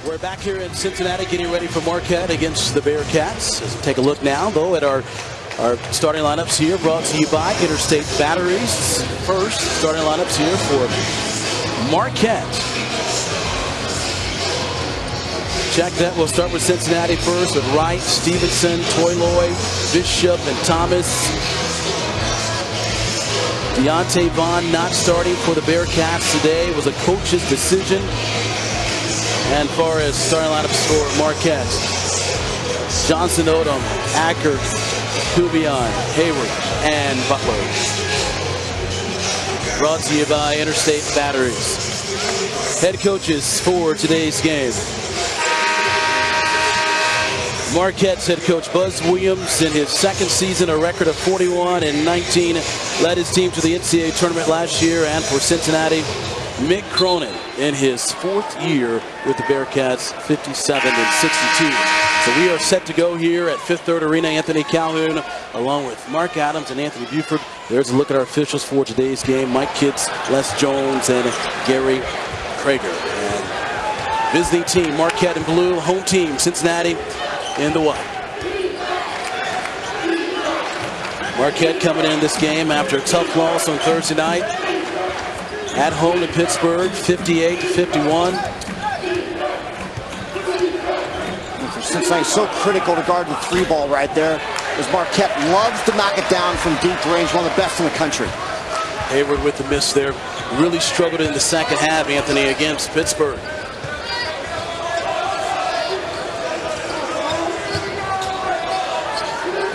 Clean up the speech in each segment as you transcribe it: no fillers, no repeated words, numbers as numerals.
We're back here in Cincinnati getting ready for Marquette against the Bearcats. Let's take a look now, though, at our starting lineups here, brought to you by Interstate Batteries. First, starting lineups here for Marquette. Check that. We'll start with Cincinnati first with Wright, Stevenson, Toyloy, Bishop, and Thomas. Deontay Vaughn not starting for the Bearcats today. It was a coach's decision. And far as starting lineups for Marquette, Johnson, Odom, Acker, Kubion, Hayward, and Butler. Brought to you by Interstate Batteries. Head coaches for today's game. Marquette's head coach Buzz Williams, in his second season, a record of 41-19, led his team to the NCAA tournament last year. And for Cincinnati, Mick Cronin, in his fourth year with the Bearcats, 57-62. So we are set to go here at Fifth Third Arena. Anthony Calhoun, along with Mark Adams and Anthony Buford. There's a look at our officials for today's game: Mike Kitts, Les Jones, and Gary Krager. And visiting team, Marquette in blue. Home team, Cincinnati, in the white. Marquette coming in this game after a tough loss on Thursday night at home to Pittsburgh, 58-51. Cincinnati so critical to guard the three ball right there, as Marquette loves to knock it down from deep range, one of the best in the country. Hayward with the miss there. Really struggled in the second half, Anthony, against Pittsburgh.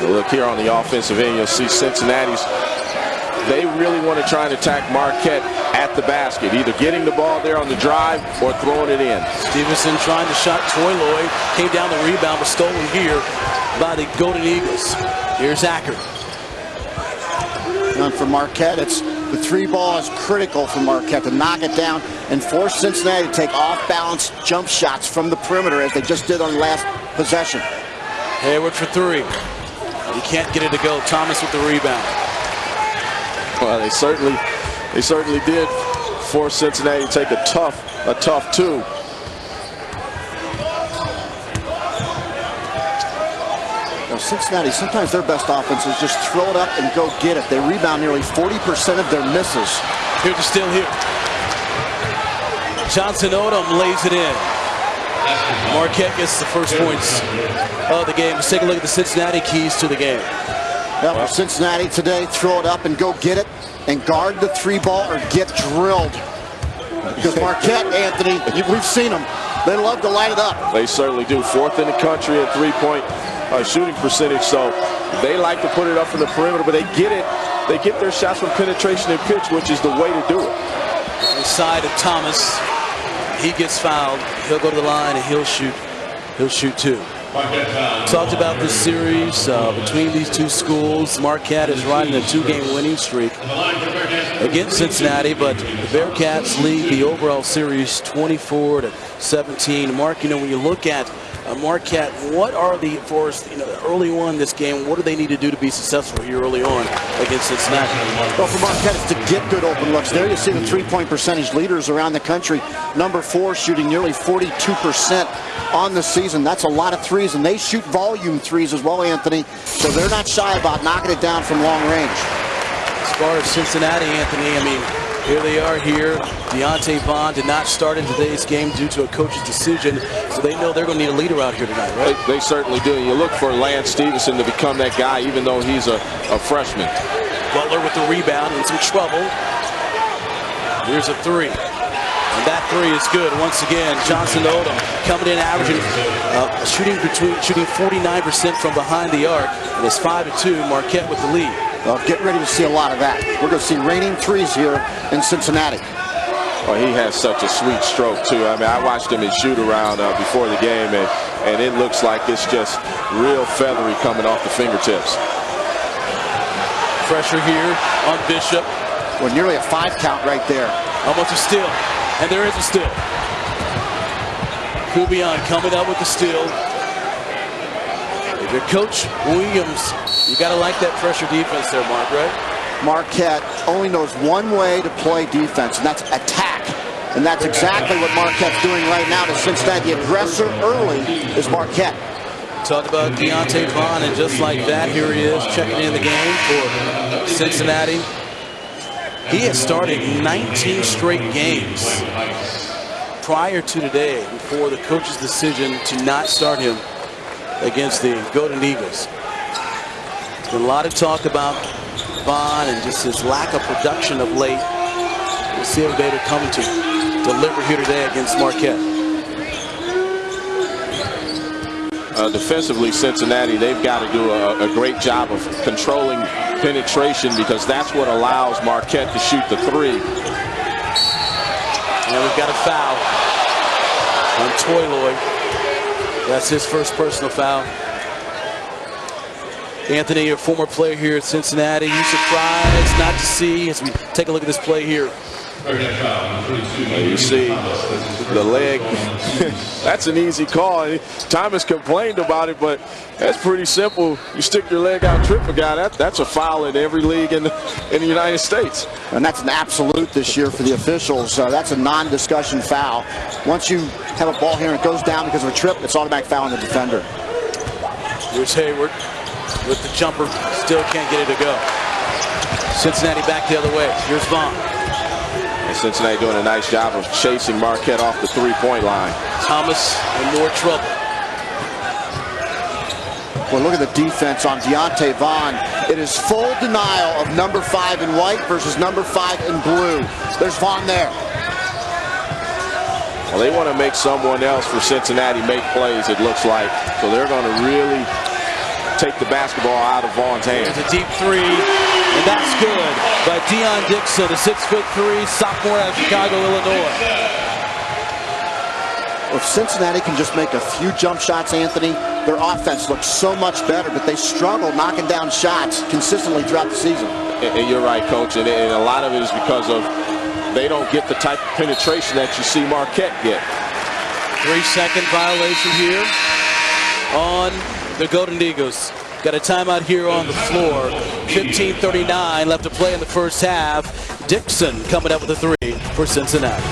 Look here on the offensive end, you'll see Cincinnati's. They really want to try and attack Marquette at the basket, either getting the ball there on the drive or throwing it in. Stevenson trying to shot Toyloy. Came down the rebound, but stolen here by the Golden Eagles. Here's Acker. And for Marquette, the three ball is critical for Marquette to knock it down and force Cincinnati to take off-balance jump shots from the perimeter, as they just did on the last possession. Hayward for three. He can't get it to go. Thomas with the rebound. Well, they certainly did force Cincinnati to take a tough two. Now, Cincinnati, sometimes their best offense is just throw it up and go get it. They rebound nearly 40% of their misses. Here's the steal here. Johnson Odom lays it in. Marquette gets the first points of the game. Let's take a look at the Cincinnati keys to the game. For Cincinnati today, throw it up and go get it, and guard the three ball or get drilled. Because Marquette, Anthony, we've seen them. They love to light it up. They certainly do. Fourth in the country at three-point shooting percentage, so they like to put it up from the perimeter, but they get it. They get their shots from penetration and pitch, which is the way to do it. Inside of Thomas. He gets fouled. He'll go to the line and he'll shoot two. Talked about this series between these two schools. Marquette is riding a two-game winning streak against Cincinnati, but the Bearcats lead the overall series 24-17. Mark, when you look at Marquette, what are the early on in this game? What do they need to do to be successful here early on against Cincinnati? Well, for Marquette, it's to get good open looks. There you see the three-point percentage leaders around the country. Number 4 shooting nearly 42% on the season. That's a lot of threes, and they shoot volume threes as well, Anthony. So they're not shy about knocking it down from long range. As far as Cincinnati, Anthony, here they are here. Deontay Vaughn did not start in today's game due to a coach's decision, so they know they're going to need a leader out here tonight, right? They certainly do. You look for Lance Stevenson to become that guy, even though he's a freshman. Butler with the rebound in some trouble. Here's a three. And that three is good. Once again, Johnson Odom coming in, averaging, shooting 49% from behind the arc. And it's 5-2, Marquette with the lead. Well, get ready to see a lot of that. We're going to see raining threes here in Cincinnati. Well, he has such a sweet stroke, too. I watched him in shoot-around before the game, and it looks like it's just real feathery coming off the fingertips. Pressure here on Bishop. Well, nearly a 5 count right there. Almost a steal, and there is a steal. Kubion coming up with the steal. If you're Coach Williams, you got to like that pressure defense there, Mark, right? Marquette only knows one way to play defense, and that's attack. And that's exactly what Marquette's doing right now to Cincinnati. The aggressor early is Marquette. Talk about Deontay Vaughn, and just like that, here he is checking in the game for Cincinnati. He has started 19 straight games prior to today before the coach's decision to not start him against the Golden Eagles. There's been a lot of talk about Vaughn and just his lack of production of late. We'll see if they're coming to deliver here today against Marquette. Defensively, Cincinnati, they've got to do a great job of controlling penetration, because that's what allows Marquette to shoot the three. And we've got a foul on Toyloy. That's his first personal foul. Anthony, a former player here at Cincinnati, you surprised not to see as we take a look at this play here? You see the leg. That's an easy call. Thomas complained about it, but that's pretty simple. You stick your leg out, trip a guy. That's a foul in every league in the United States. And that's an absolute this year for the officials. That's a non-discussion foul. Once you have a ball here and it goes down because of a trip, it's automatic foul on the defender. Here's Hayward with the jumper. Still can't get it to go. Cincinnati back the other way. Here's Vaughn. And Cincinnati doing a nice job of chasing Marquette off the three-point line. Thomas in more trouble. Well, look at the defense on Deontay Vaughn. It is full denial of number 5 in white versus number 5 in blue. There's Vaughn there. Well, they want to make someone else for Cincinnati make plays, it looks like. So they're going to really take the basketball out of Vaughn's hands. There's a deep three, and that's good by Deion Dixon, a 6'3" sophomore out of Chicago, Illinois. If Cincinnati can just make a few jump shots, Anthony, their offense looks so much better, but they struggle knocking down shots consistently throughout the season. And you're right, Coach, and a lot of it is because of they don't get the type of penetration that you see Marquette get. 3-second violation here on the Golden Eagles. Got a timeout here on the floor. 15:39 left to play in the first half. Dixon coming up with a three for Cincinnati.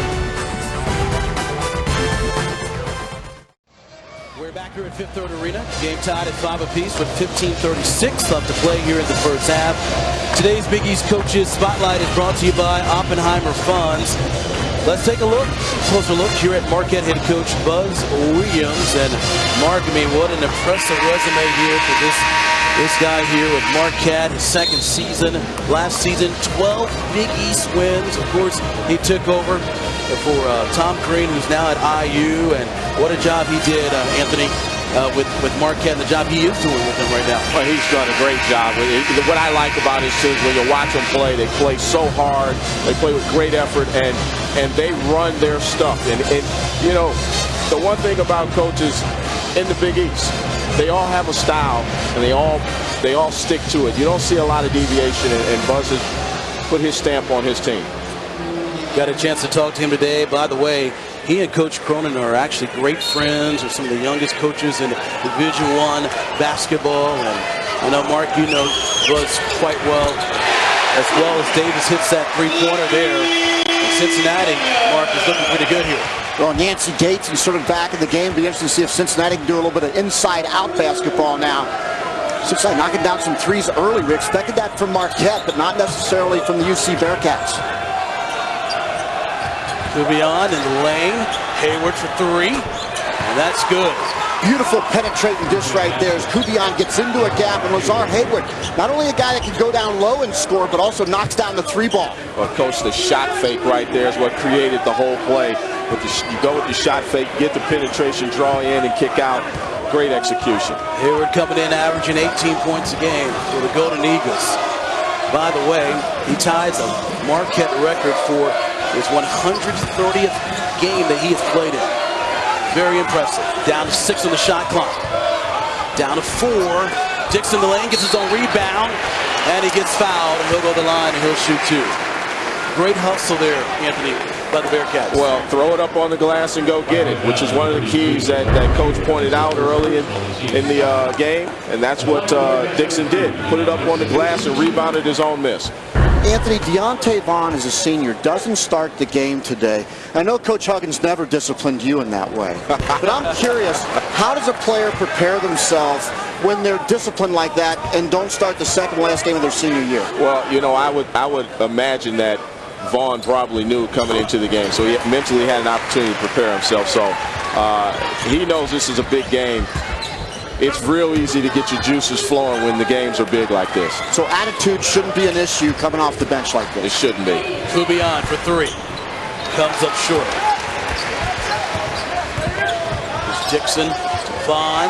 We're back here at Fifth Third Arena. Game tied at 5 apiece with 15:36 left to play here in the first half. Today's Big East Coaches Spotlight is brought to you by Oppenheimer Funds. Let's take a closer look here at Marquette head coach Buzz Williams. And Mark, I mean, what an impressive resume here for this guy here with Marquette, his second season. Last season, 12 Big East wins. Of course, he took over for Tom Crean, who's now at IU. And what a job he did, Anthony, with Marquette, and the job he is doing with them right now. Well, he's done a great job. What I like about his team, when you watch them play, they play so hard, they play with great effort, and they run their stuff. And you know, the one thing about coaches in the Big East, they all have a style, and they all stick to it. You don't see a lot of deviation, and Buzz has put his stamp on his team. Got a chance to talk to him today. By the way, he and Coach Cronin are actually great friends, or some of the youngest coaches in Division I basketball. And I know, Mark, you know Buzz quite well as Davis hits that three-pointer there. And Cincinnati, Mark, is looking pretty good here. Well, Nancy Gates, he's sort of back in the game. Be interesting to see if Cincinnati can do a little bit of inside-out basketball now. Cincinnati knocking down some threes early. We expected that from Marquette, but not necessarily from the UC Bearcats. Kubion in the lane. Hayward for three. And that's good. Beautiful penetrating dish right there as Kubion gets into a gap, and Lazar Hayward, not only a guy that can go down low and score, but also knocks down the three ball. Well, Coach, the shot fake right there is what created the whole play. You go with the shot fake, get the penetration, draw in, and kick out. Great execution. Hayward coming in averaging 18 points a game for the Golden Eagles. By the way, he ties a Marquette record for his 130th game that he has played in. Very impressive. Down to 6 on the shot clock. Down to 4. Dixon the lane gets his own rebound, and he gets fouled, and he'll go to the line and he'll shoot 2. Great hustle there, Anthony, by the Bearcats. Well, throw it up on the glass and go get it, which is one of the keys that Coach pointed out early in the game, and that's what Dixon did. Put it up on the glass and rebounded his own miss. Anthony, Deontay Vaughn is a senior, doesn't start the game today. I know Coach Huggins never disciplined you in that way, but I'm curious, how does a player prepare themselves when they're disciplined like that and don't start the second last game of their senior year? Well, you know, I would imagine that Vaughn probably knew coming into the game, so he mentally had an opportunity to prepare himself. So he knows this is a big game. It's real easy to get your juices flowing when the games are big like this. So attitude shouldn't be an issue coming off the bench like this. It shouldn't be. Kubion for three. Comes up short. There's Dixon to Vaughn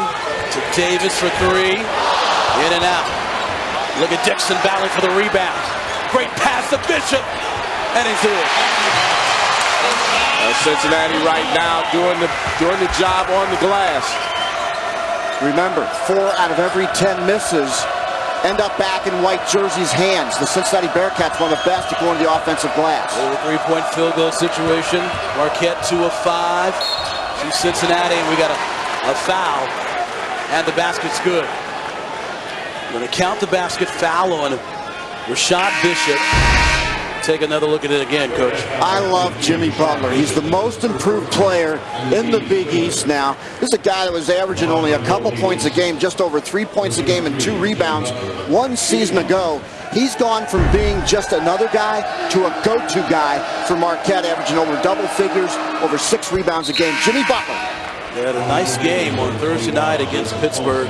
to Davis for three. In and out. Look at Dixon battling for the rebound. Great pass to Bishop. And he's in. Cincinnati right now doing the job on the glass. Remember, 4 out of every 10 misses end up back in white jerseys' hands. The Cincinnati Bearcats, one of the best to go into the offensive glass. A three-point field goal situation. Marquette 2 of 5 to Cincinnati. And we got a foul. And the basket's good. We're going to count the basket foul on Rashad Bishop. Take another look at it again, Coach. I love Jimmy Butler. He's the most improved player in the Big East now. This is a guy that was averaging only a couple points a game, just over 3 points a game and 2 rebounds 1 season ago. He's gone from being just another guy to a go-to guy for Marquette, averaging over double figures, over 6 rebounds a game. Jimmy Butler. They had a nice game on Thursday night against Pittsburgh.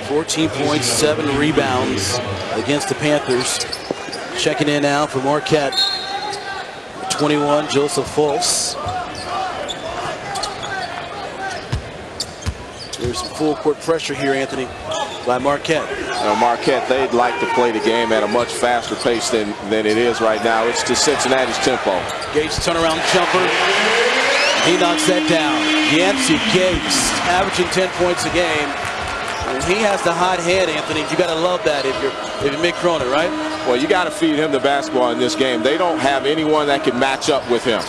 14 points, 7 rebounds against the Panthers. Checking in now for Marquette. 21, Joseph Fultz. There's some full court pressure here, Anthony, by Marquette. Marquette, they'd like to play the game at a much faster pace than it is right now. It's to Cincinnati's tempo. Gates turnaround jumper. He knocks that down. Yancey Gates averaging 10 points a game. And he has the hot hand, Anthony. You got to love that if you're Mick Cronin, right? Well, you got to feed him the basketball in this game. They don't have anyone that can match up with him.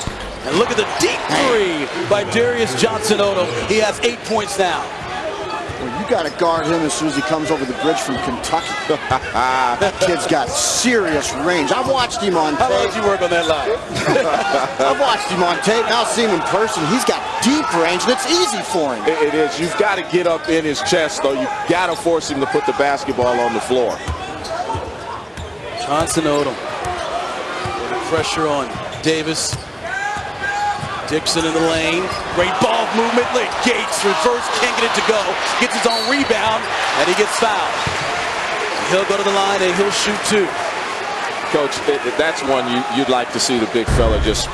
And look at the deep three by Darius Johnson-Odom. He has 8 points now. Well, you got to guard him as soon as he comes over the bridge from Kentucky. That kid's got serious range. I've watched him on tape. How long did you work on that line? I've watched him on tape. Now seeing him in person, he's got deep range, and it's easy for him. It is. You've got to get up in his chest, though. You've got to force him to put the basketball on the floor. Johnson-Odom. Pressure on Davis. Dixon in the lane. Great ball movement. Gates reverse, can't get it to go. Gets his own rebound, and he gets fouled. He'll go to the line, and he'll shoot 2. Coach, that's one you'd like to see the big fella just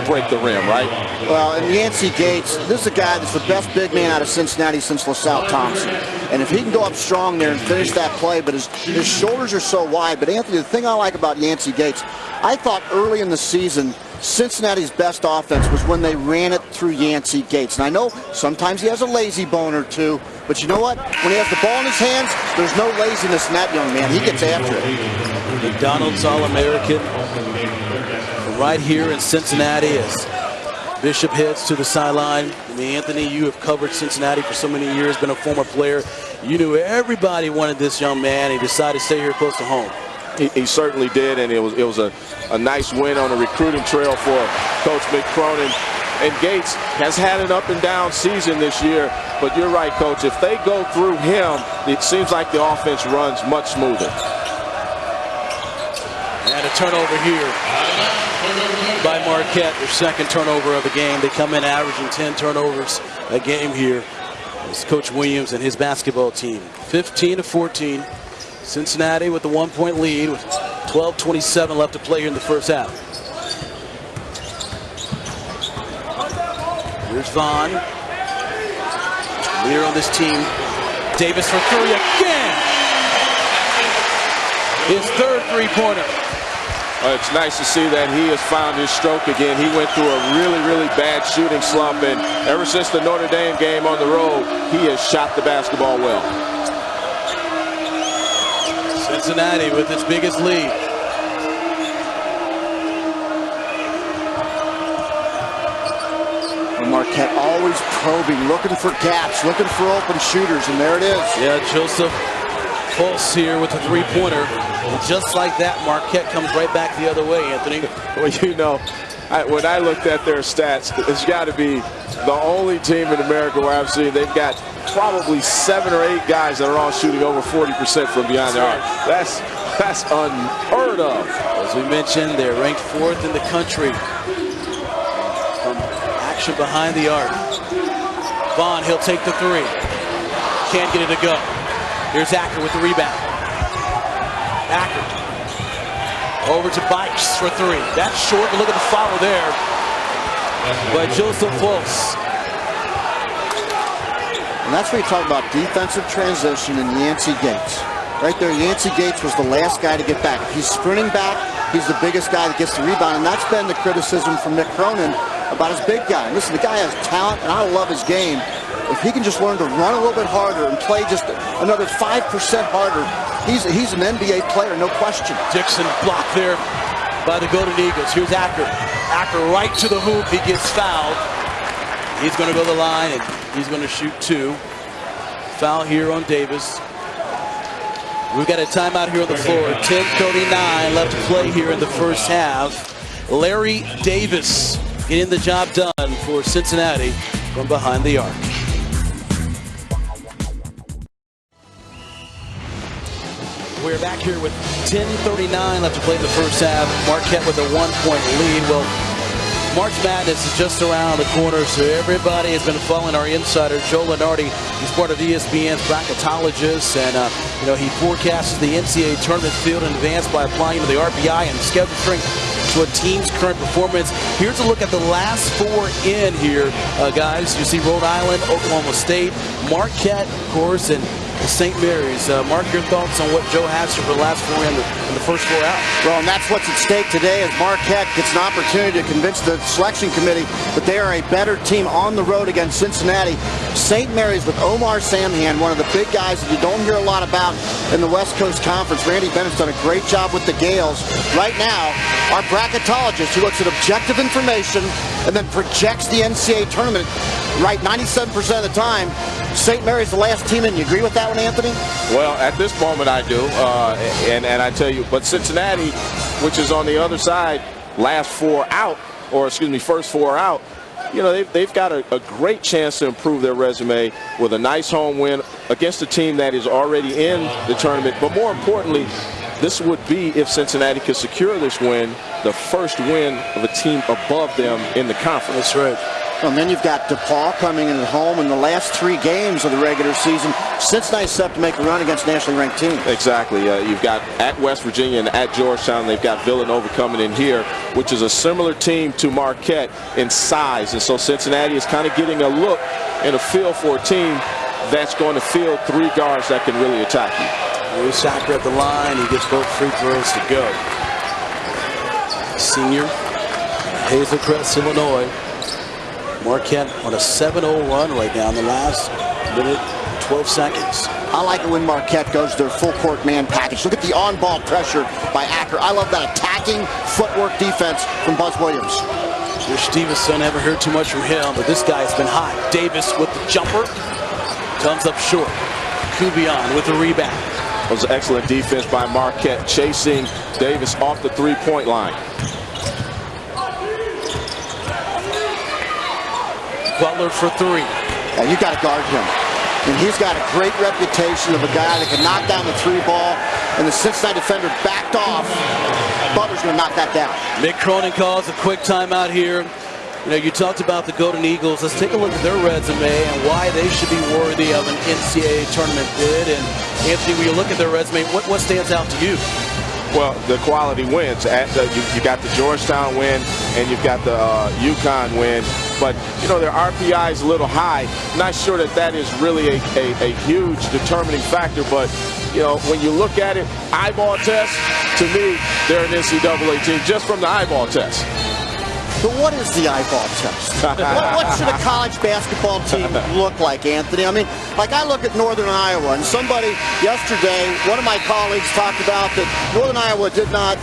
break the rim, right? Well, and Yancey Gates, this is a guy that's the best big man out of Cincinnati since LaSalle Thompson. And if he can go up strong there and finish that play, but his shoulders are so wide. But Anthony, the thing I like about Yancey Gates, I thought early in the season, Cincinnati's best offense was when they ran it through Yancey Gates. And I know sometimes he has a lazy bone or two, but you know what? When he has the ball in his hands, there's no laziness in that young man. He gets after it. McDonald's All-American right here in Cincinnati as Bishop heads to the sideline. I mean, Anthony, you have covered Cincinnati for so many years, been a former player. You knew everybody wanted this young man. He decided to stay here close to home. He certainly did, and it was a nice win on the recruiting trail for Coach Mick Cronin. And Gates has had an up and down season this year, but you're right, Coach. If they go through him, it seems like the offense runs much smoother. And a turnover here by Marquette, their second turnover of the game. They come in averaging 10 turnovers a game here. It's Coach Williams and his basketball team. 15-14. Cincinnati with the 1-point lead with 12:27 left to play here in the first half. Here's Vaughn. Leader on this team. Davis for 3 again. His third three-pointer. It's nice to see that he has found his stroke again. He went through a really bad shooting slump, and ever since the Notre Dame game on the road, he has shot the basketball well. Cincinnati with its biggest lead. Marquette always probing, looking for gaps, looking for open shooters, and there it is. Yeah, Joseph Fultz here with the three-pointer. And just like that, Marquette comes right back the other way, Anthony. Well, you know, when I looked at their stats, it's got to be the only team in America where I've seen they've got probably 7 or 8 guys that are all shooting over 40% from beyond the arc. That's unheard of. As we mentioned, they're ranked 4th in the country from action behind the arc. Vaughn, he'll take the three. Can't get it to go. Here's Acker with the rebound. Acker over to Bikes for 3. That's short, but look at the follow there by Joseph Fultz. And that's where you talk about defensive transition and Yancey Gates. Right there, Yancey Gates was the last guy to get back. If he's sprinting back, he's the biggest guy that gets the rebound, and that's been the criticism from Mick Cronin about his big guy. Listen, the guy has talent, and I love his game. If he can just learn to run a little bit harder and play just another 5% harder, he's an NBA player, no question. Dixon blocked there by the Golden Eagles. Here's Acker. Acker right to the hoop. He gets fouled. He's going to go to the line, and he's going to shoot 2. Foul here on Davis. We've got a timeout here on the floor. 10:39 left to play here in the first half. Larry Davis getting the job done for Cincinnati from behind the arc. We're back here with 10:39 left to play in the first half. Marquette with a 1-point lead. Well, March Madness is just around the corner, so everybody has been following our insider, Joe Lenardi. He's part of ESPN's bracketologists, and he forecasts the NCAA tournament field in advance by applying to the RPI and schedule strength to a team's current performance. Here's a look at the last 4 in here, guys. You see Rhode Island, Oklahoma State, Marquette, of course, and St. Mary's. Mark, your thoughts on what Joe has for the last 4 in the first 4 out? Well, and that's what's at stake today as Marquette gets an opportunity to convince the selection committee that they are a better team on the road against Cincinnati. St. Mary's with Omar Samhan, one of the big guys that you don't hear a lot about in the West Coast Conference. Randy Bennett's done a great job with the Gales. Right now, our bracketologist who looks at objective information and then projects the NCAA tournament right 97% of the time, St. Mary's the last team in. You agree with that one, Anthony? Well, at this moment I do, and I tell you, but Cincinnati, which is on the other side, first 4 out, they've got a great chance to improve their resume with a nice home win against a team that is already in the tournament. But more importantly, this would be, if Cincinnati could secure this win, the first win of a team above them in the conference. That's right. And then you've got DePaul coming in at home in the last 3 games of the regular season. Cincinnati's set to make a run against nationally ranked teams. Exactly. You've got at West Virginia and at Georgetown. They've got Villanova coming in here, which is a similar team to Marquette in size. And so Cincinnati is kind of getting a look and a feel for a team that's going to field 3 guards that can really attack you. Here's Acker at the line. He gets both free throws to go. Senior, Hazel Crest, Illinois. Marquette on a 7-0 run right now in the last minute, 12 seconds. I like it when Marquette goes to their full court man package. Look at the on-ball pressure by Acker. I love that attacking footwork defense from Buzz Williams. Josh Stevenson, haven't heard too much from him, but this guy's been hot. Davis with the jumper. Comes up short. Kubion with the rebound. It was excellent defense by Marquette, chasing Davis off the 3-point line. Butler for 3. Yeah, you got to guard him. And he's got a great reputation of a guy that can knock down the 3 ball. And the Cincinnati defender backed off. Butler's going to knock that down. Mick Cronin calls a quick timeout here. You talked about the Golden Eagles. Let's take a look at their resume and why they should be worthy of an NCAA tournament bid. And Anthony, when you look at their resume, what stands out to you? Well, the quality wins. You got the Georgetown win, and you've got the UConn win. But, their RPI is a little high. Not sure that is really a huge determining factor. But, when you look at it, eyeball test, to me, they're an NCAA team just from the eyeball test. But what is the eyeball test? what should a college basketball team look like, Anthony? I mean, I look at Northern Iowa, and somebody yesterday, one of my colleagues talked about that Northern Iowa did not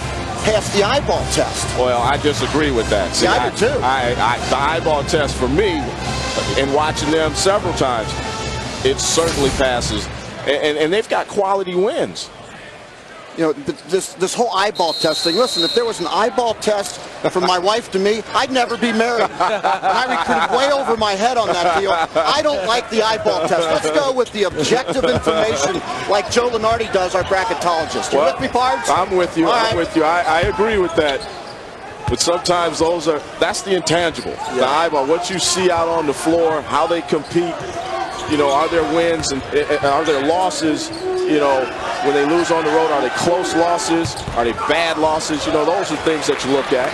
pass the eyeball test. Well, I disagree with that. See, I do too. The eyeball test for me, in watching them several times, it certainly passes. and they've got quality wins. You know, this whole eyeball test thing. Listen, if there was an eyeball test from my wife to me, I'd never be married. And I recruited way over my head on that deal. I don't like the eyeball test. Let's go with the objective information like Joe Lenardi does, our bracketologist. You with me, Pards? I'm with you. I'm with you. I agree with that. But sometimes that's the intangible. Yeah. The eyeball, what you see out on the floor, how they compete. You know, are there wins and are there losses? You know, when they lose on the road, are they close losses? Are they bad losses? You know, those are things that you look at.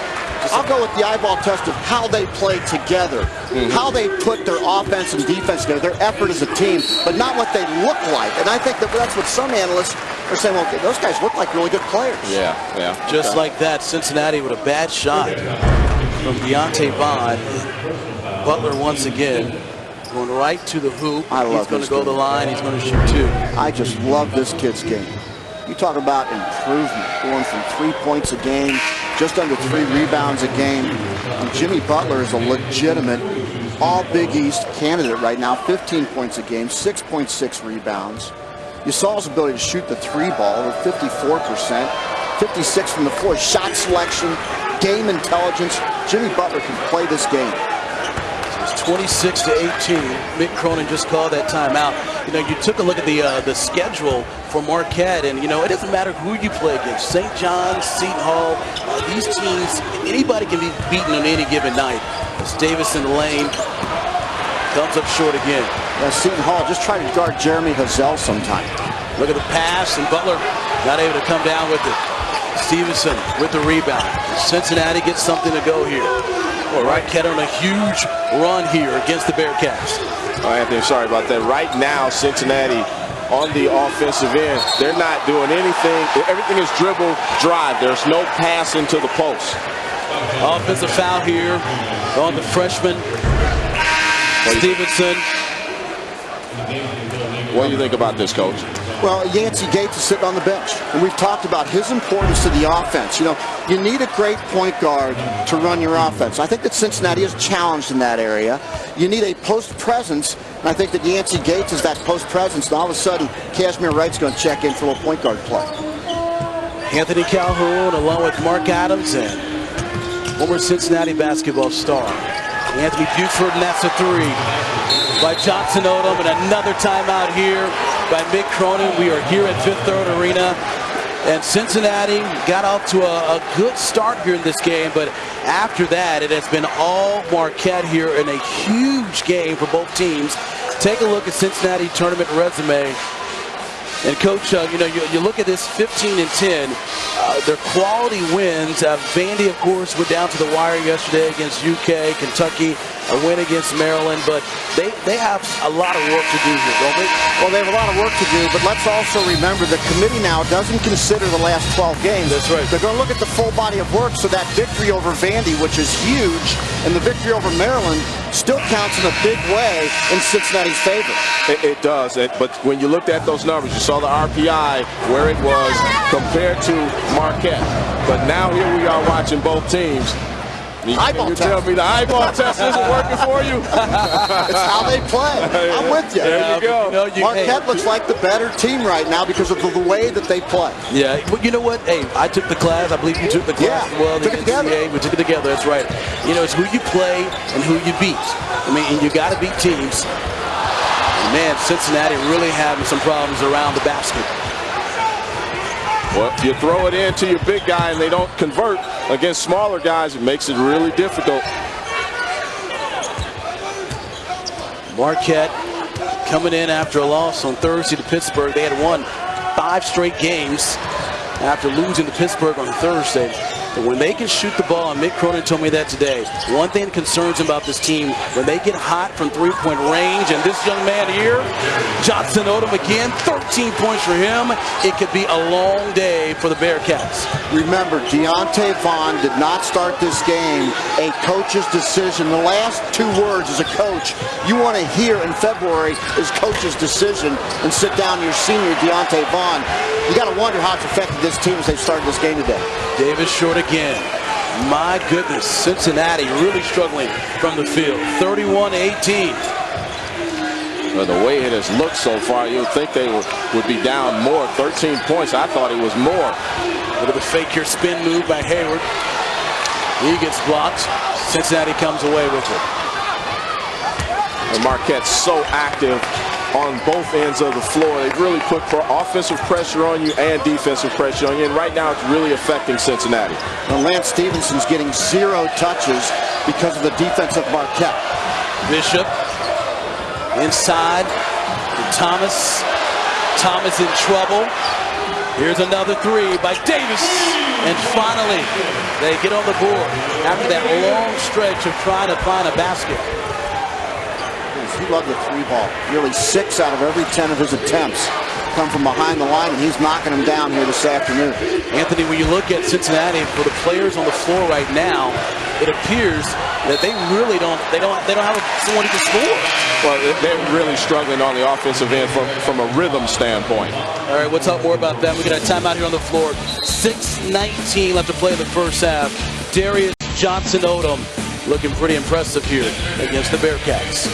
I'll go with the eyeball test of how they play together, how they put their offense and defense together, their effort as a team, but not what they look like. And I think that's what some analysts are saying, well, those guys look like really good players. Yeah. Just like that, Cincinnati with a bad shot from Deontay Vaughn. Butler once again going right to the hoop. He's going to go to the line. He's going to shoot two. I just love this kid's game. You talk about improvement, going from 3 points a game, just under 3 rebounds a game. And Jimmy Butler is a legitimate all-Big East candidate right now, 15 points a game, 6.6 rebounds. You saw his ability to shoot the 3 ball with 54%, 56 from the floor. Shot selection, game intelligence. Jimmy Butler can play this game. 26-18. Mick Cronin just called that timeout. You know, you took a look at the schedule for Marquette, and you know it doesn't matter who you play against. St. John's, Seton Hall, these teams, anybody can be beaten on any given night. It's Davis in the lane, comes up short again. Seton Hall just trying to guard Jeremy Hazel sometime. Look at the pass, and Butler not able to come down with it. Stevenson with the rebound. Cincinnati gets something to go here. Marquette on a huge run here against the Bearcats. Oh, Anthony, sorry about that. Right now, Cincinnati on the offensive end, they're not doing anything. Everything is dribble, drive. There's no pass into the post. Offensive foul here on the freshman, Stevenson. What do you think about this, Coach? Well, Yancey Gates is sitting on the bench, and we've talked about his importance to the offense. You know, you need a great point guard to run your offense. I think that Cincinnati is challenged in that area. You need a post presence, and I think that Yancey Gates is that post presence, and all of a sudden, Kashmir Wright's going to check in for a little point guard play. Anthony Calhoun along with Mark Adams and former Cincinnati basketball star Anthony Buford, and that's a 3 by Johnson Odom, and another timeout here by Mick Cronin. We are here at Fifth Third Arena, and Cincinnati got off to a good start here in this game, but after that, it has been all Marquette here in a huge game for both teams. Take a look at Cincinnati tournament resume. And Coach, you know, you look at this 15-10, their quality wins. Vandy, of course, went down to the wire yesterday against UK, Kentucky, a win against Maryland, but they have a lot of work to do here, don't they? Well, they have a lot of work to do, but let's also remember the committee now doesn't consider the last 12 games. That's right. They're going to look at the full body of work, so that victory over Vandy, which is huge, and the victory over Maryland still counts in a big way in Cincinnati's favor. It does, but when you looked at those numbers, you saw the RPI where it was compared to Marquette. But now here we are watching both teams. You tell me the eyeball test isn't working for you? It's how they play. I'm with you. There you go. Marquette looks like the better team right now because of the way that they play. Yeah, well, you know what? Hey, I took the class. I believe you took the class as well. Took it together. We took it together. That's right. You know, it's who you play and who you beat. I mean, and you got to beat teams. And man, Cincinnati really having some problems around the basket. Well, you throw it into your big guy and they don't convert against smaller guys, it makes it really difficult. Marquette coming in after a loss on Thursday to Pittsburgh. They had won 5 straight games after losing to Pittsburgh on Thursday. But when they can shoot the ball, and Mick Cronin told me that today, one thing that concerns him about this team, when they get hot from 3-point range, and this young man here, Johnson Odom again, 13 points for him. It could be a long day for the Bearcats. Remember, Deontay Vaughn did not start this game a coach's decision. The last 2 words as a coach you want to hear in February is coach's decision, and sit down your senior Deontay Vaughn. You got to wonder how it's affected this team as they started this game today. Davis short again. My goodness, Cincinnati really struggling from the field. 31-18. Well, the way it has looked so far, you would think they would be down more. 13 points. I thought it was more. Look at the fake here, spin move by Hayward. He gets blocked. Cincinnati comes away with it. And Marquette's so active on both ends of the floor. They've really put offensive pressure on you and defensive pressure on you. And right now it's really affecting Cincinnati. Well, Lance Stephenson's getting 0 touches because of the defense of Marquette. Bishop inside. Thomas. Thomas in trouble. Here's another three by Davis. And finally, they get on the board after that long stretch of trying to find a basket. He loved the 3-ball. Nearly 6 out of every 10 of his attempts come from behind the line, and he's knocking them down here this afternoon. Anthony, when you look at Cincinnati, for the players on the floor right now, it appears that they really don't have someone who can score. Well, they're really struggling on the offensive end from a rhythm standpoint. All right, we'll talk more about that. We got a timeout here on the floor. 6:19 left to play in the first half. Darius Johnson-Odom looking pretty impressive here against the Bearcats.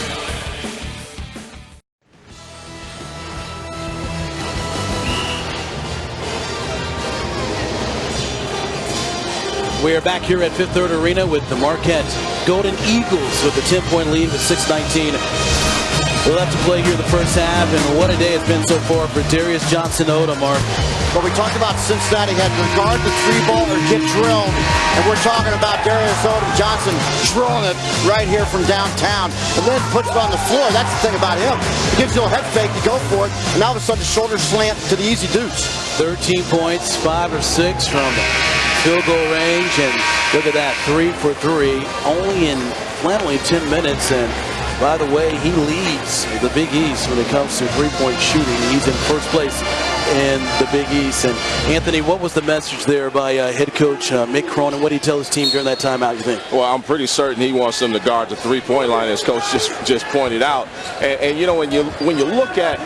We are back here at Fifth Third Arena with the Marquette Golden Eagles with a 10-point lead with 6:19 left to play here in the first half. And what a day it's been so far for Darius Johnson-Odom, Mark. But we talked about Cincinnati had to guard the 3-ball or get drilled. And we're talking about Darius Johnson drilling it right here from downtown. And then puts it on the floor. That's the thing about him. He gives you a head fake to go for it. And all of a sudden, shoulder slant to the easy deuce. 13 points, 5 or 6 from field goal range. And look at that, 3 for 3. Only in 10 minutes. And by the way, he leads the Big East when it comes to three-point shooting. He's in first place in the Big East. And Anthony, what was the message there by head coach Mick Cronin? What did he tell his team during that timeout, you think? Well, I'm pretty certain he wants them to guard the three-point line, as coach just pointed out. And you know, when you look at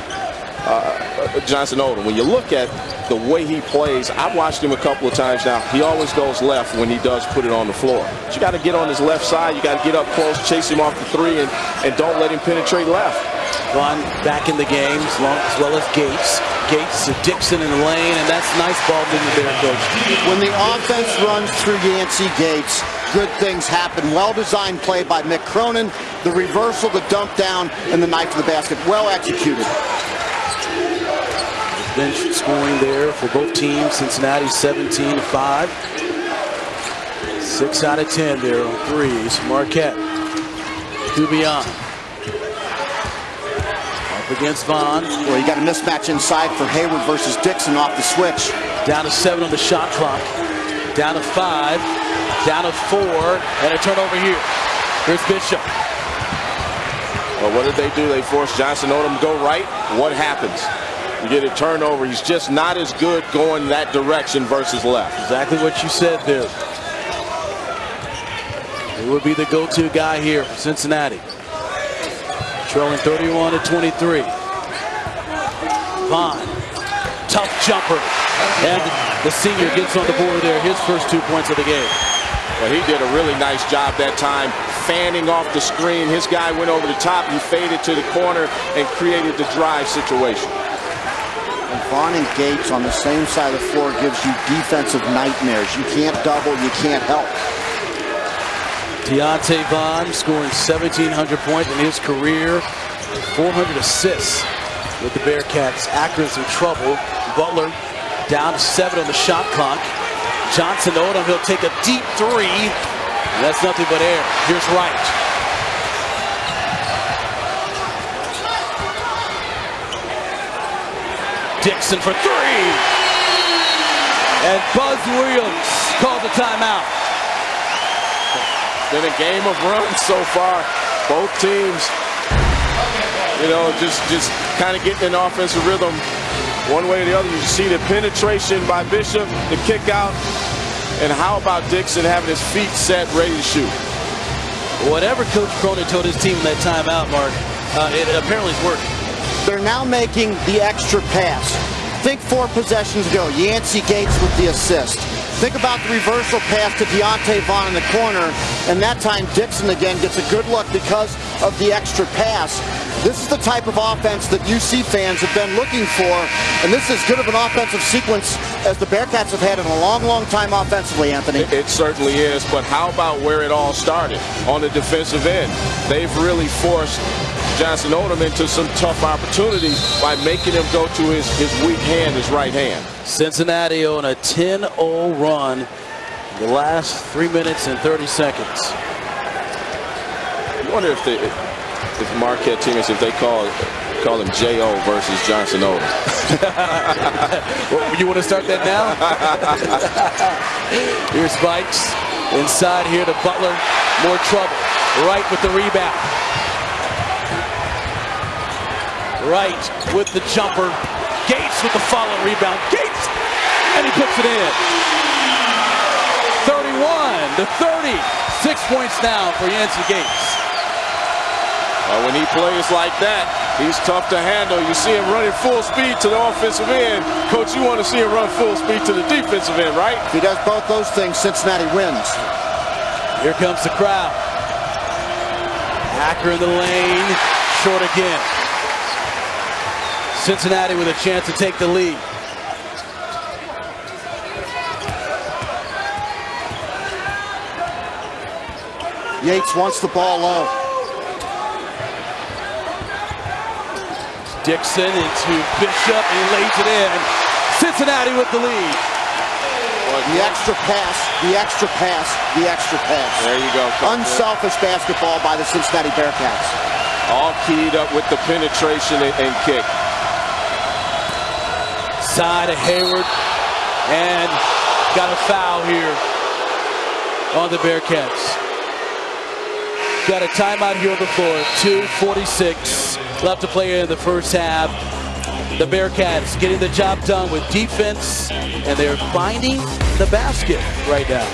Johnson-Odom, when you look at the way he plays, I've watched him a couple of times now. He always goes left when he does put it on the floor. But you got to get on his left side. You got to get up close, chase him off the three, and don't let him penetrate left. Vaughn back in the game, as well as Gates. Gates to Dixon in the lane, and that's nice ball movement there, coach. When the offense runs through Yancey Gates, good things happen. Well-designed play by Mick Cronin. The reversal, the dump down, and the knife to the basket. Well executed. Bench scoring there for both teams. Cincinnati 17-5. 6 out of 10 there on threes. Marquette. Dubion. Up against Vaughn. Well, you got a mismatch inside for Hayward versus Dixon off the switch. Down to 7 on the shot clock. Down to 5. Down to 4. And a turnover here. Here's Bishop. Well, what did they do? They forced Johnson-Odom to go right. What happens? You get a turnover. He's just not as good going that direction versus left. Exactly what you said there. He would be the go-to guy here for Cincinnati. Trailing 31-23. Vaughn, tough jumper. And the senior gets on the board there. His first 2 points of the game. Well, he did a really nice job that time, fanning off the screen. His guy went over the top. He faded to the corner and created the drive situation. And Vaughn and Gates on the same side of the floor gives you defensive nightmares. You can't double, you can't help. Deontay Vaughn scoring 1,700 points in his career. 400 assists with the Bearcats. Akron's in trouble. Butler down to 7 on the shot clock. Johnson-Odom, he'll take a deep 3. And that's nothing but air. Here's Wright. Dixon for 3. And Buzz Williams calls a timeout. Been a game of runs so far. Both teams, you know, just kind of getting an offensive rhythm one way or the other. You see the penetration by Bishop, the kick out. And how about Dixon having his feet set, ready to shoot? Whatever Coach Cronin told his team in that timeout, Mark, it apparently is working. They're now making the extra pass. Think 4 possessions ago, Yancey Gates with the assist. Think about the reversal pass to Deontay Vaughn in the corner, and that time Dixon again gets a good look because of the extra pass. This is the type of offense that UC fans have been looking for, and this is as good of an offensive sequence as the Bearcats have had in a long, long time offensively, Anthony. It certainly is, but how about where it all started? On the defensive end, they've really forced Johnson Odom into some tough opportunities by making him go to his weak hand, his right hand. Cincinnati on a 10-0 run the last 3 minutes and 30 seconds. I wonder if Marquette teammates, if they call him J.O. versus Johnson Odom. Well, you want to start that now? Here's Spikes. Inside here to Butler. More trouble. Wright with the rebound. Wright with the jumper. Gates with the follow rebound. Gates! And he puts it in. 31-30. 6 points now for Yancey Gates. When he plays like that, he's tough to handle. You see him running full speed to the offensive end. Coach, you want to see him run full speed to the defensive end, right? If he does both those things, Cincinnati wins. Here comes the crowd. Hacker in the lane. Short again. Cincinnati with a chance to take the lead. Yates wants the ball low. Dixon into Bishop, and he lays it in. Cincinnati with the lead. The extra pass, the extra pass, the extra pass. There you go. Unselfish basketball by the Cincinnati Bearcats. All keyed up with the penetration and kick. Side of Hayward, and got a foul here on the Bearcats. Got a timeout here on the floor. 2:46 left to play in the first half. The Bearcats getting the job done with defense, and they're finding the basket right now.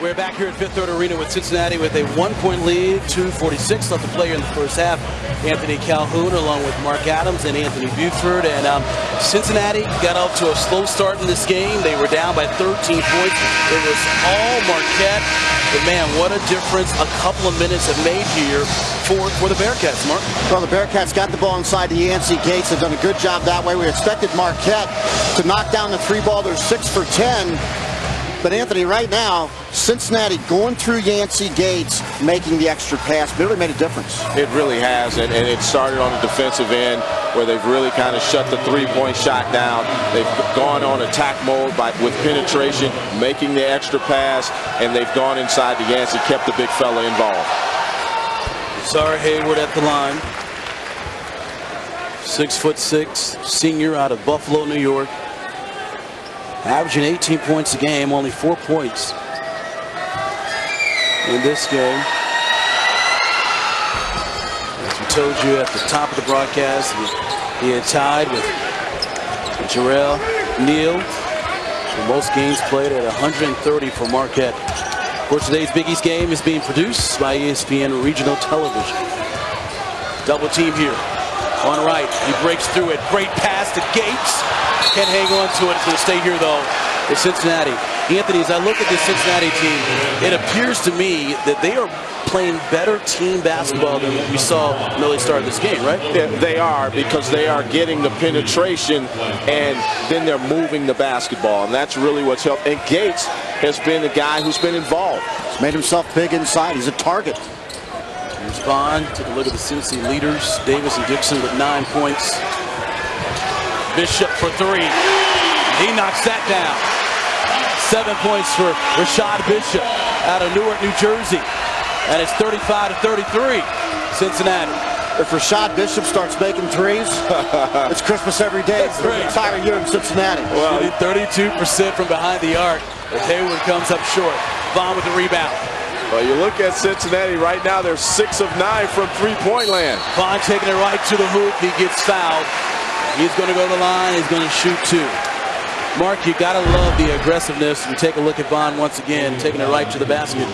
We're back here at Fifth Third Arena with Cincinnati with a 1-point lead. 2:46 left to play in the first half. Anthony Calhoun along with Mark Adams and Anthony Buford. And Cincinnati got off to a slow start in this game. They were down by 13 points. It was all Marquette. But man, what a difference a couple of minutes have made here for the Bearcats, Mark. Well, the Bearcats got the ball inside the Yancey Gates. They've done a good job that way. We expected Marquette to knock down the three ball. They're 6 for 10. But Anthony, right now, Cincinnati going through Yancey Gates, making the extra pass, really made a difference. It really has, and it started on the defensive end where they've really kind of shut the three-point shot down. They've gone on attack mode with penetration, making the extra pass, and they've gone inside the Yancey, kept the big fella involved. Zara Hayward at the line. 6'6", senior out of Buffalo, New York. Averaging 18 points a game, only 4 points in this game. As we told you at the top of the broadcast, he had tied with Jarrell Neal for most games played at 130 for Marquette. Of course, today's Big East game is being produced by ESPN Regional Television. Double team here on Wright. He breaks through it. Great pass to Gates. Can't hang on to it. It's going to stay here, though. It's Cincinnati. Anthony, as I look at this Cincinnati team, it appears to me that they are playing better team basketball than what we saw when they started this game, right? Yeah, they are, because they are getting the penetration and then they're moving the basketball, and that's really what's helped. And Gates has been the guy who's been involved. He's made himself big inside. He's a target. Here's Vaughn. Take a look at the Cincy leaders. Davis and Dixon with 9 points. Bishop for 3. He knocks that down. 7 points for Rashad Bishop out of Newark, New Jersey. And it's 35-33, Cincinnati. If Rashad Bishop starts making threes, it's Christmas every day for the entire year in Cincinnati. Well, 32% from behind the arc. As Hayward comes up short. Vaughn with the rebound. Well, you look at Cincinnati right now, they're 6 of 9 from three-point land. Vaughn taking it right to the hoop. He gets fouled. He's going to go to the line. He's going to shoot 2. Mark, you got to love the aggressiveness. We take a look at Vaughn once again, taking it right to the basket.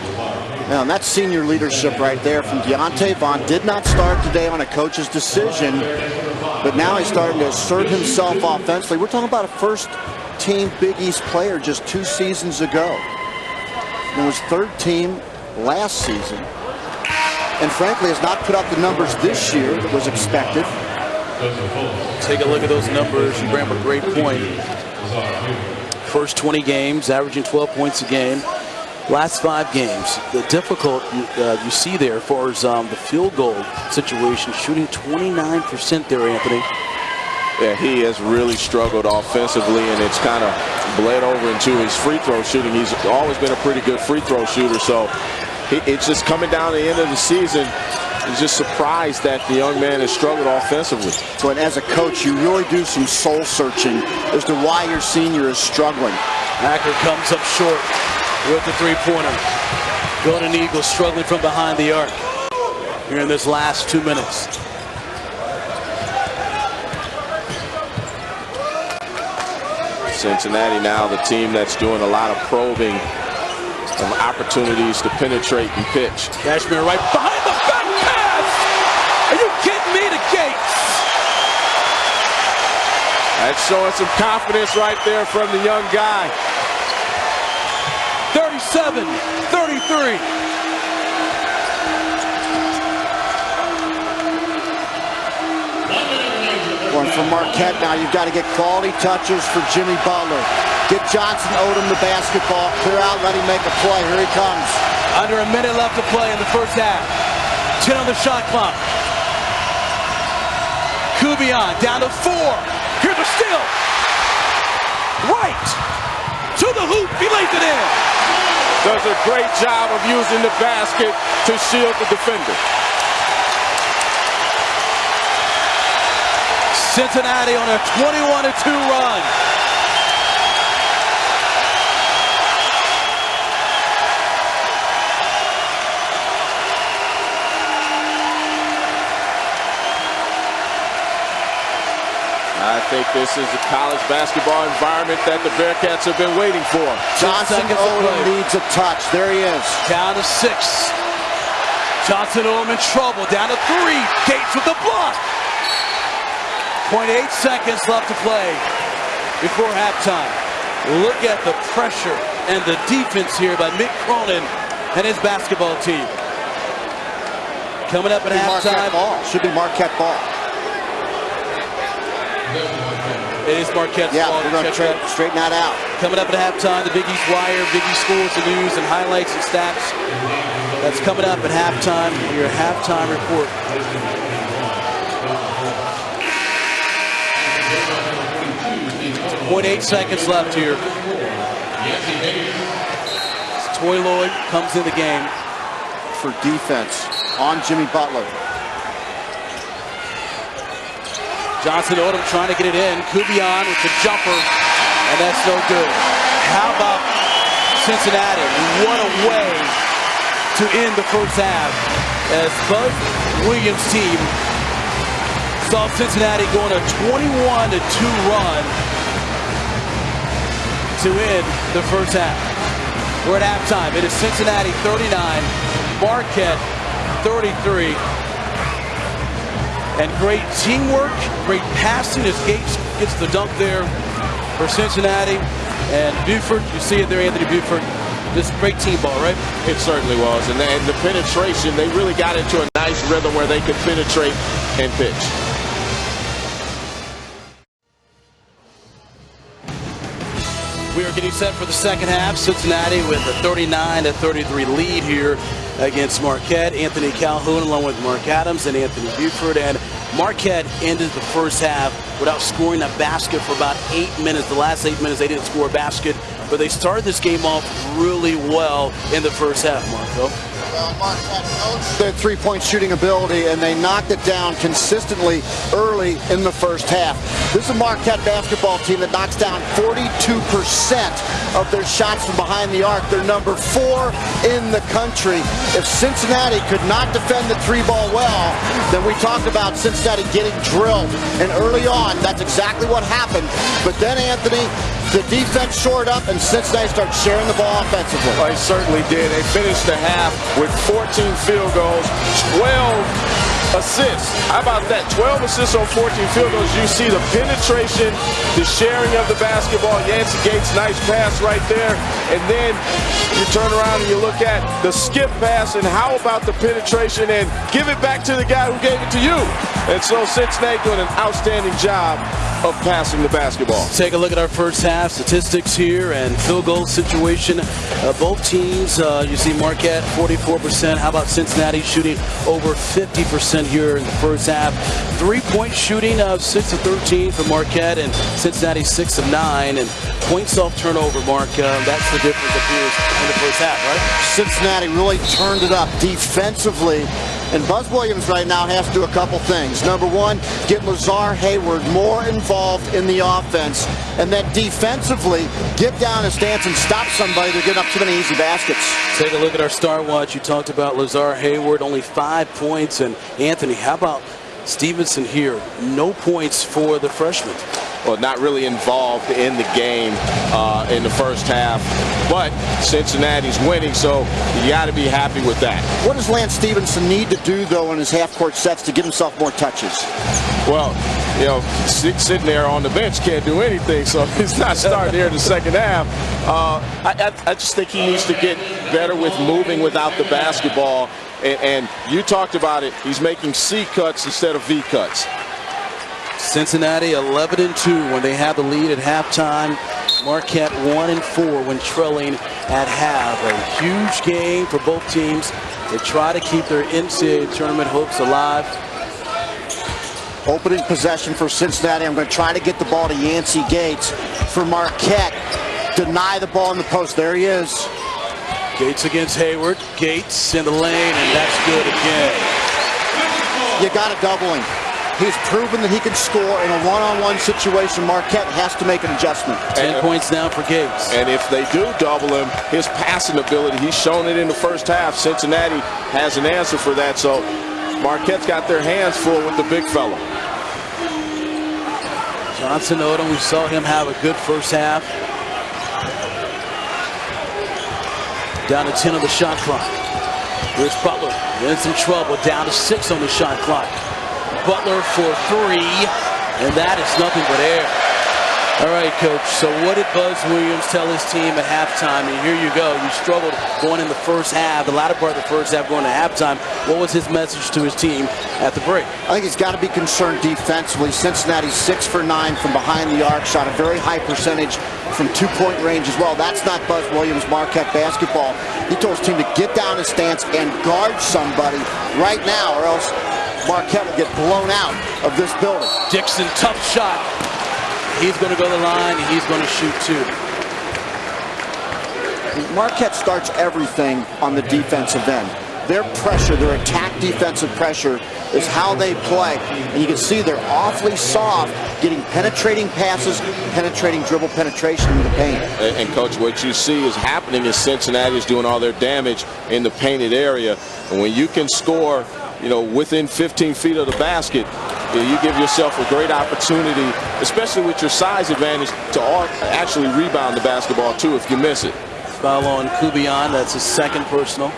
Now, and that's senior leadership right there from Deontay. Vaughn did not start today on a coach's decision, but now he's starting to assert himself offensively. We're talking about a first third-team Big East player just 2 seasons ago. And was third team last season. And frankly has not put up the numbers this year that was expected. Take a look at those numbers. You bring up a great point. First 20 games, averaging 12 points a game. Last 5 games, the difficult you see there as far as the field goal situation, shooting 29% there, Anthony. Yeah, he has really struggled offensively, and it's kind of bled over into his free throw shooting. He's always been a pretty good free throw shooter, so it's just coming down to the end of the season. He's just surprised that the young man has struggled offensively. So, and as a coach, you really do some soul searching as to why your senior is struggling. Acker comes up short with the three-pointer. Golden Eagles struggling from behind the arc here in this last 2 minutes. Cincinnati now the team that's doing a lot of probing, some opportunities to penetrate and pitch. Cashmere right behind the back pass. Are you kidding me? To Gates. That's showing some confidence right there from the young guy. 37-33. One for Marquette now. You've got to get quality touches for Jimmy Butler. Get Johnson Odom the basketball. Clear out, let him make a play. Here he comes. Under a minute left to play in the first half. 10 on the shot clock. Kubian down to 4. Here's the steal. Right to the hoop. He lays it in. Does a great job of using the basket to shield the defender. Cincinnati on a 21-2 run. I think this is the college basketball environment that the Bearcats have been waiting for. Johnson Odom needs a touch. There he is. Down to 6. Johnson Odom in trouble. Down to 3. Gates with the block. 0.8 seconds left to play before halftime. Look at the pressure and the defense here by Mick Cronin and his basketball team. Coming up at halftime. Should be Marquette ball. It is Marquette's ball. Yeah, we're going to straighten that out. Coming up at halftime, the Big East Wire, Big East scores and news and highlights and stats. That's coming up at halftime. Your halftime report. 0.8 seconds left here. Toy Lloyd comes in the game for defense on Jimmy Butler. Johnson Odom trying to get it in. Kubian with the jumper, and that's no good. How about Cincinnati? What a way to end the first half as Buzz Williams' team saw Cincinnati going a 21-2 run to end the first half. We're at halftime. It is Cincinnati 39, Marquette 33. And great teamwork, great passing as Gates gets the dunk there for Cincinnati. And Buford, you see it there, Anthony Buford. Just great team ball, right? It certainly was. And the penetration, they really got into a nice rhythm where they could penetrate and pitch. We are getting set for the second half. Cincinnati with a 39-33 lead here against Marquette. Anthony Calhoun along with Mark Adams and Anthony Buford. And Marquette ended the first half without scoring a basket for about 8 minutes. The last 8 minutes they didn't score a basket, but they started this game off really well in the first half, Marco. Well, Marquette knows their three-point shooting ability, and they knocked it down consistently early in the first half. This is a Marquette basketball team that knocks down 42% of their shots from behind the arc. They're number 4 in the country. If Cincinnati could not defend the three ball well, then we talked about Cincinnati getting drilled. And early on, that's exactly what happened. But then, Anthony, the defense shored up, and Cincinnati started sharing the ball offensively. Well, they certainly did. They finished the half with 14 field goals, 12 assists. How about that? 12 assists on 14 field goals. You see the penetration, the sharing of the basketball. Yancey Gates, nice pass right there. And then you turn around and you look at the skip pass, and how about the penetration and give it back to the guy who gave it to you. And so Cincinnati doing an outstanding job of passing the basketball. Take a look at our first half statistics here and field goal situation. Both teams, you see Marquette 44%. How about Cincinnati shooting over 50% here in the first half? 3-point shooting of 6 of 13 for Marquette, and Cincinnati 6 of 9. And points off turnover, Mark, that's the difference appears in the first half, right? Cincinnati really turned it up defensively. And Buzz Williams right now has to do a couple things. Number one, get Lazar Hayward more involved in the offense. And then defensively, get down a stance and stop somebody. They're getting up too many easy baskets. Take a look at our star watch. You talked about Lazar Hayward, only 5 points. And Anthony, how about Stevenson here? No points for the freshman. Well, not really involved in the game in the first half, but Cincinnati's winning, so you got to be happy with that. What does Lance Stevenson need to do, though, in his half-court sets to give himself more touches? Well, you know, sitting there on the bench can't do anything, so he's not starting here in the second half. I just think he needs to get better with moving without the basketball, and you talked about it. He's making C cuts instead of V cuts. Cincinnati 11-2 when they have the lead at halftime. Marquette 1-4 when trailing at half. A huge game for both teams. They try to keep their NCAA tournament hopes alive. Opening possession for Cincinnati. I'm going to try to get the ball to Yancey Gates for Marquette. Deny the ball in the post. There he is. Gates against Hayward. Gates in the lane, and that's good again. You got to double him. He's proven that he can score in a one-on-one situation. Marquette has to make an adjustment. 10 points down for Gates. And if they do double him, his passing ability, he's shown it in the first half. Cincinnati has an answer for that. So Marquette's got their hands full with the big fella. Johnson Odom, we saw him have a good first half. Down to 10 on the shot clock. Here's Butler in some trouble. Down to 6 on the shot clock. Butler for 3, and that is nothing but air. All right, Coach, so what did Buzz Williams tell his team at halftime? And here you go. You struggled going in the first half, the latter part of the first half going to halftime. What was his message to his team at the break? I think he's got to be concerned defensively. Cincinnati's 6 for 9 from behind the arc, shot a very high percentage from 2-point range as well. That's not Buzz Williams Marquette basketball. He told his team to get down his stance and guard somebody right now, or else Marquette will get blown out of this building. Dixon, tough shot. He's going to go to the line, and he's going to shoot 2. Marquette starts everything on the defensive end. Their pressure, their attack defensive pressure is how they play. And you can see they're awfully soft, getting penetrating passes, penetrating dribble penetration in the paint. And Coach, what you see is happening is Cincinnati is doing all their damage in the painted area. And when you can score, you know, within 15 feet of the basket, you give yourself a great opportunity, especially with your size advantage, to actually rebound the basketball too if you miss it. Foul on Kubian. That's his second personal.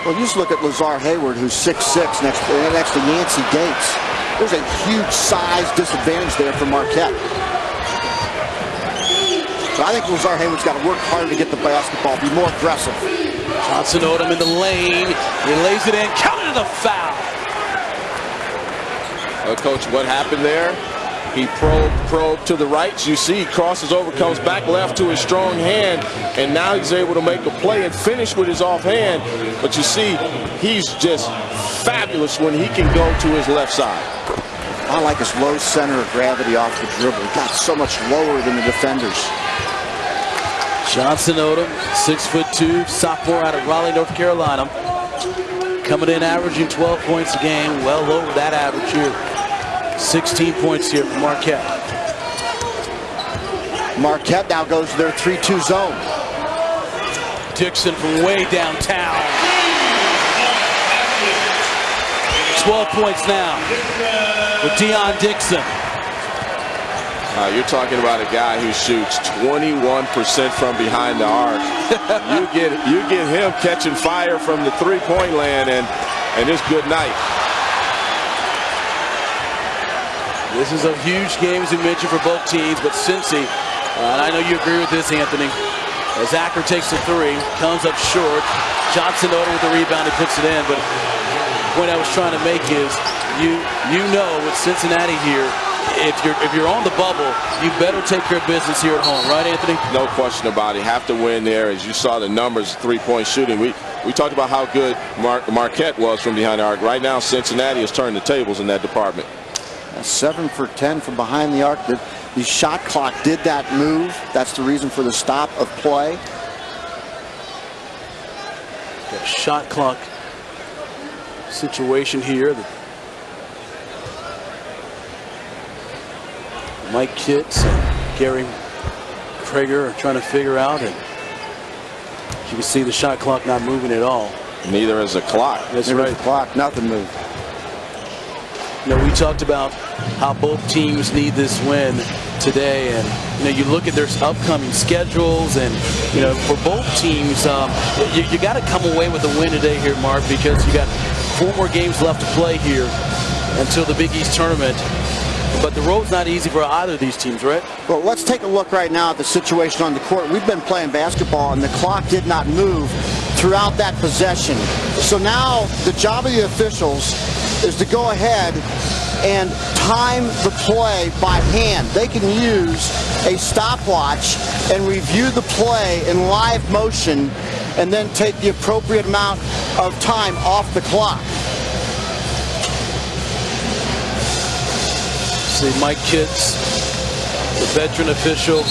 Well, you just look at Lazar Hayward, who's 6'6", next to Yancey Gates. There's a huge size disadvantage there for Marquette. So I think Lazar Hayward's got to work harder to get the basketball, be more aggressive. Johnson Odom in the lane. He lays it in. Counted the foul. Coach, what happened there? He probed to the right. You see he crosses over, comes back left to his strong hand, and now he's able to make a play and finish with his offhand. But you see, he's just fabulous when he can go to his left side. I like his low center of gravity off the dribble. He got so much lower than the defenders. Johnson Odom, 6'2", sophomore out of Raleigh, North Carolina. Coming in averaging 12 points a game, well over that average here. 16 points here for Marquette. Marquette now goes to their 3-2 zone. Dixon from way downtown. 12 points now for Deion Dixon. You're talking about a guy who shoots 21% from behind the arc. you get him catching fire from the three-point land, and it's good night. This is a huge game, as we mentioned, for both teams, but Cincy, and I know you agree with this, Anthony, as Acker takes the three, comes up short. Johnson Odom with the rebound, he puts it in, but the point I was trying to make is, you know with Cincinnati here, if you're on the bubble, you better take care of business here at home, right, Anthony? No question about it. Have to win there. As you saw the numbers, three-point shooting. We talked about how good Marquette was from behind the arc. Right now, Cincinnati has turned the tables in that department. 7 for 10 from behind the arc. The shot clock did that move. That's the reason for the stop of play. Got a shot clock situation here. Mike Kitts and Gary Prager are trying to figure out, and you can see the shot clock not moving at all. Neither is the clock. That's right. The clock, nothing moved. You know, we talked about how both teams need this win today, and you know, you look at their upcoming schedules, and you know, for both teams, you got to come away with a win today here, Mark, because you got 4 more games left to play here until the Big East tournament. But the road's not easy for either of these teams, right? Well, let's take a look right now at the situation on the court. We've been playing basketball, and the clock did not move throughout that possession. So now the job of the officials is to go ahead and time the play by hand. They can use a stopwatch and review the play in live motion and then take the appropriate amount of time off the clock. See Mike Kitts, the veteran official.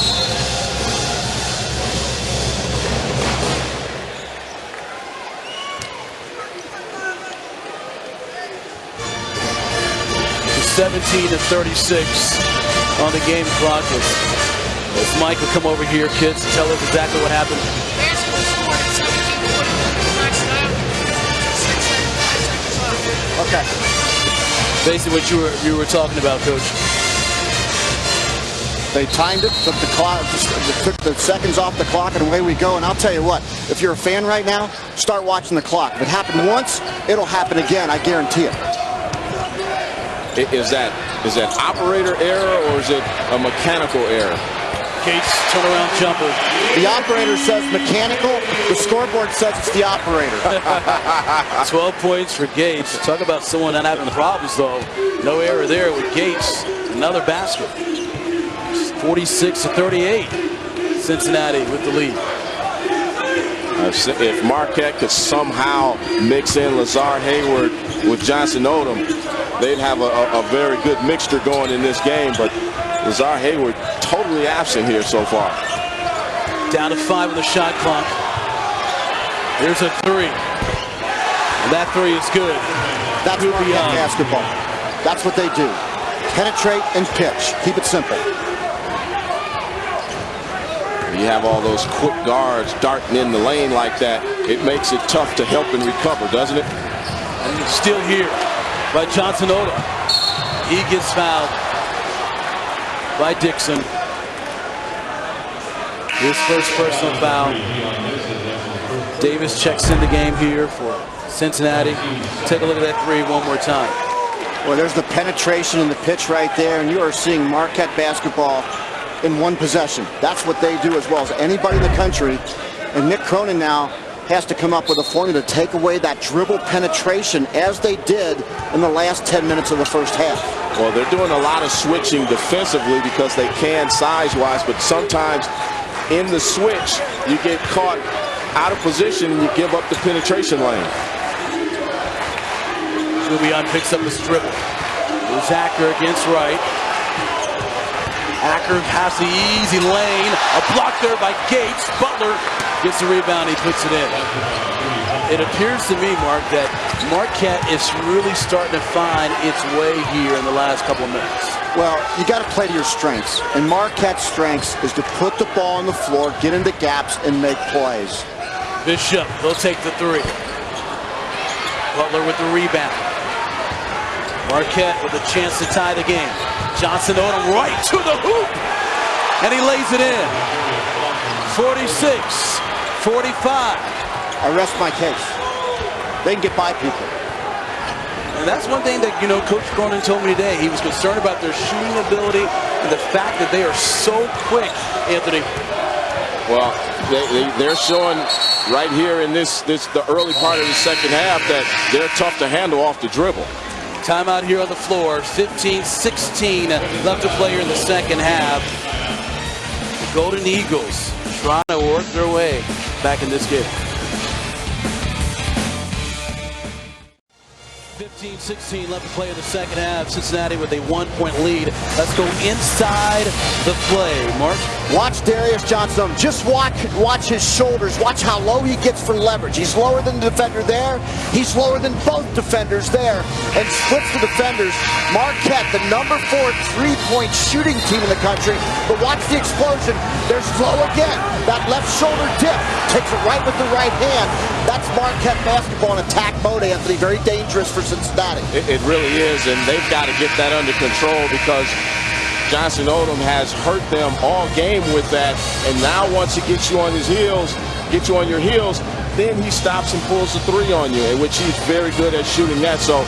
It's 17-36 on the game clock. As Mike will come over here, Kitts, and tell us exactly what happened. Okay. Basically what you were talking about, Coach. They timed it, took the clock, took the seconds off the clock, and away we go. And I'll tell you what, if you're a fan right now, start watching the clock. If it happened once, it'll happen again, I guarantee it. Is that operator error, or is it a mechanical error? Gates turnaround jumper. The operator says mechanical. The scoreboard says it's the operator. 12 points for Gates. Talk about someone not having problems, though. No error there with Gates. Another basket. 46-38. Cincinnati with the lead. If Marquette could somehow mix in Lazar Hayward with Johnson Odom, they'd have a very good mixture going in this game. But Lazar Hayward totally absent here so far. Down to 5 on the shot clock. Here's a 3. And that 3 is good. That's Marquette basketball. That's what they do. Penetrate and pitch. Keep it simple. You have all those quick guards darting in the lane like that. It makes it tough to help and recover, doesn't it? And still here by Johnson Odom. He gets fouled by Dixon. His first personal foul. Davis checks in the game here for Cincinnati. Take a look at that 3 one more time. Well, there's the penetration and the pitch right there, and you are seeing Marquette basketball in one possession. That's what they do as well as anybody in the country. And Nick Cronin now has to come up with a formula to take away that dribble penetration as they did in the last 10 minutes of the first half. Well, they're doing a lot of switching defensively because they can size-wise, but sometimes in the switch, you get caught out of position and you give up the penetration lane. Julian picks up his dribble. There's Acker against Wright. Acker has the easy lane. A block there by Gates. Butler gets the rebound. He puts it in. It appears to me, Mark, that Marquette is really starting to find its way here in the last couple of minutes. Well, you got to play to your strengths. And Marquette's strengths is to put the ball on the floor, get into gaps, and make plays. Bishop, they'll take the 3. Butler with the rebound. Marquette with a chance to tie the game. Johnson Odom right to the hoop. And he lays it in. 46-45. I rest my case. They can get by people. And that's one thing that, Coach Cronin told me today. He was concerned about their shooting ability and the fact that they are so quick, Anthony. Well, they're showing right here in the early part of the second half that they're tough to handle off the dribble. Timeout here on the floor. 15-16 left to play here in the second half. The Golden Eagles trying to work their way back in this game. 15-16 left to play in the second half. Cincinnati with a 1-point lead. Let's go inside the play. Mark? Watch Darius Johnson. Just watch his shoulders. Watch how low he gets for leverage. He's lower than the defender there. He's lower than both defenders there. And splits the defenders. Marquette, the number 4 3-point shooting team in the country. But watch the explosion. They're slow again. That left shoulder dip. Takes it right with the right hand. That's Marquette basketball in attack mode, Anthony. Very dangerous for Cincinnati. It really is, and they've got to get that under control because Johnson Odom has hurt them all game with that. And now once he gets you on his heels, then he stops and pulls the 3 on you, which he's very good at shooting that. So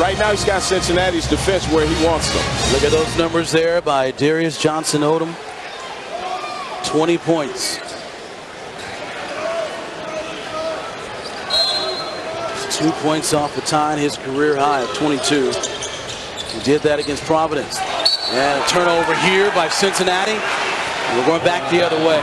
right now he's got Cincinnati's defense where he wants them. Look at those numbers there by Darius Johnson Odom. 20 points. 2 points off the tie, his career high of 22. He did that against Providence. And a turnover here by Cincinnati. We're going back the other way.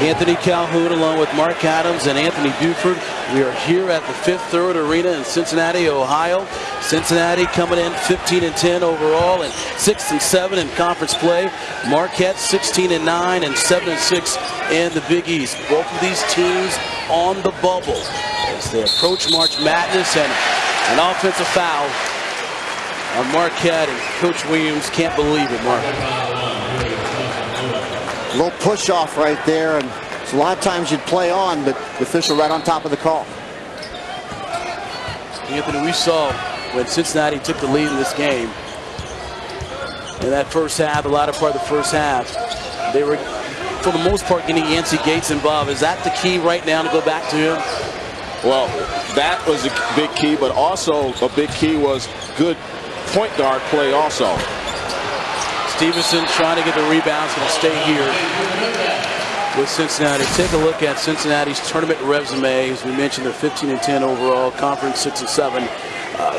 Anthony Calhoun along with Mark Adams and Anthony Buford. We are here at the Fifth Third Arena in Cincinnati, Ohio. Cincinnati coming in 15-10 overall and 6-7 in conference play. Marquette 16-9 and 7-6 in the Big East. Both of these teams on the bubble as they approach March Madness, and an offensive foul on Marquette, and Coach Williams can't believe it, Mark. A little push off right there, and a lot of times you'd play on, but the official right on top of the call. Anthony, we saw when Cincinnati took the lead in this game in that first half, the latter part of the first half, they were, for the most part, getting Yancey Gates involved. Is that the key right now to go back to him? Well, that was a big key, but also a big key was good point guard play also. Stevenson trying to get the rebounds, going to stay here with Cincinnati. Take a look at Cincinnati's tournament resume. As we mentioned, they're 15-10 overall, conference 6-7.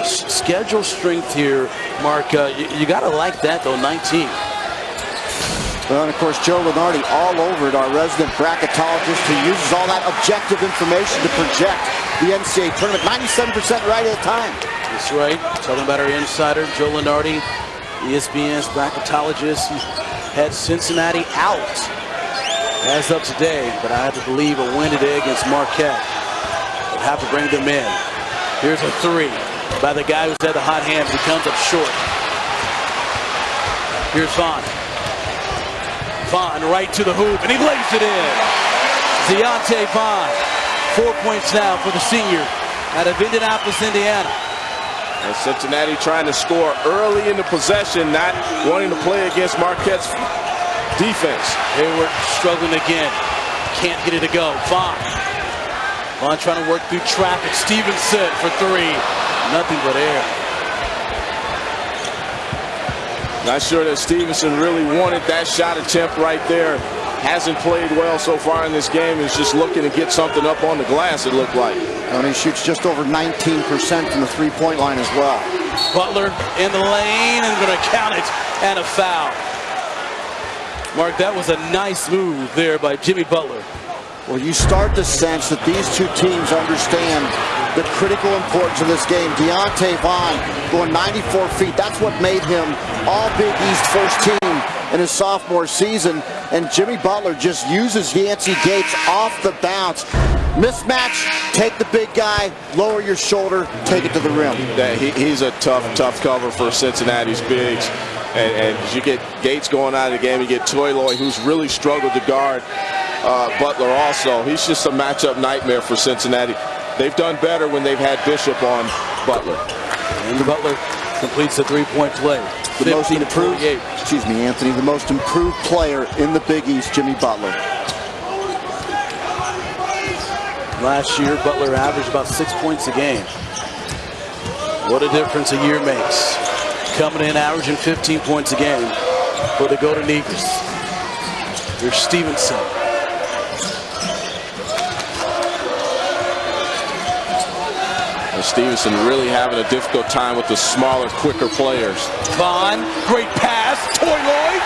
Schedule strength here, Mark. You got to like that, though, 19. Well, and of course, Joe Lenardi all over it, our resident bracketologist who uses all that objective information to project the NCAA tournament. 97% right at a time. That's right. Talking about our insider, Joe Lenardi, ESPN's bracketologist. He had Cincinnati out as of today, but I have to believe a win today against Marquette will have to bring them in. Here's a 3 by the guy who's had the hot hand, but he comes up short. Here's Vaughn. Vaughn right to the hoop, and he lays it in. Deontay Vaughn, 4 points now for the senior out of Indianapolis, Indiana. And Cincinnati trying to score early in the possession, not wanting to play against Marquette's defense. Hayward struggling again. Can't get it to go. Vaughn trying to work through traffic. Stevenson for 3. Nothing but air. Not sure that Stevenson really wanted that shot attempt right there. Hasn't played well so far in this game. Is just looking to get something up on the glass, it looked like. And he shoots just over 19% from the three-point line as well. Butler in the lane and going to count it, and a foul. Mark, that was a nice move there by Jimmy Butler. Well, you start to sense that these two teams understand the critical importance of this game. Deontay Vaughn going 94 feet. That's what made him all Big East first team in his sophomore season. And Jimmy Butler just uses Yancey Gates off the bounce. Mismatch, take the big guy, lower your shoulder, take it to the rim. He's a tough cover for Cincinnati's bigs. And you get Gates going out of the game, you get Toyloy, who's really struggled to guard Butler also. He's just a matchup nightmare for Cincinnati. They've done better when they've had Bishop on Butler. And Butler completes the three-point play. The most improved, excuse me, Anthony, the most improved player in the Big East, Jimmy Butler. Last year, Butler averaged about 6 points a game. What a difference a year makes. Coming in, averaging 15 points a game for the Golden Eagles. Here's Stevenson. And Stevenson really having a difficult time with the smaller, quicker players. Vaughn, great pass. Toy Lloyd.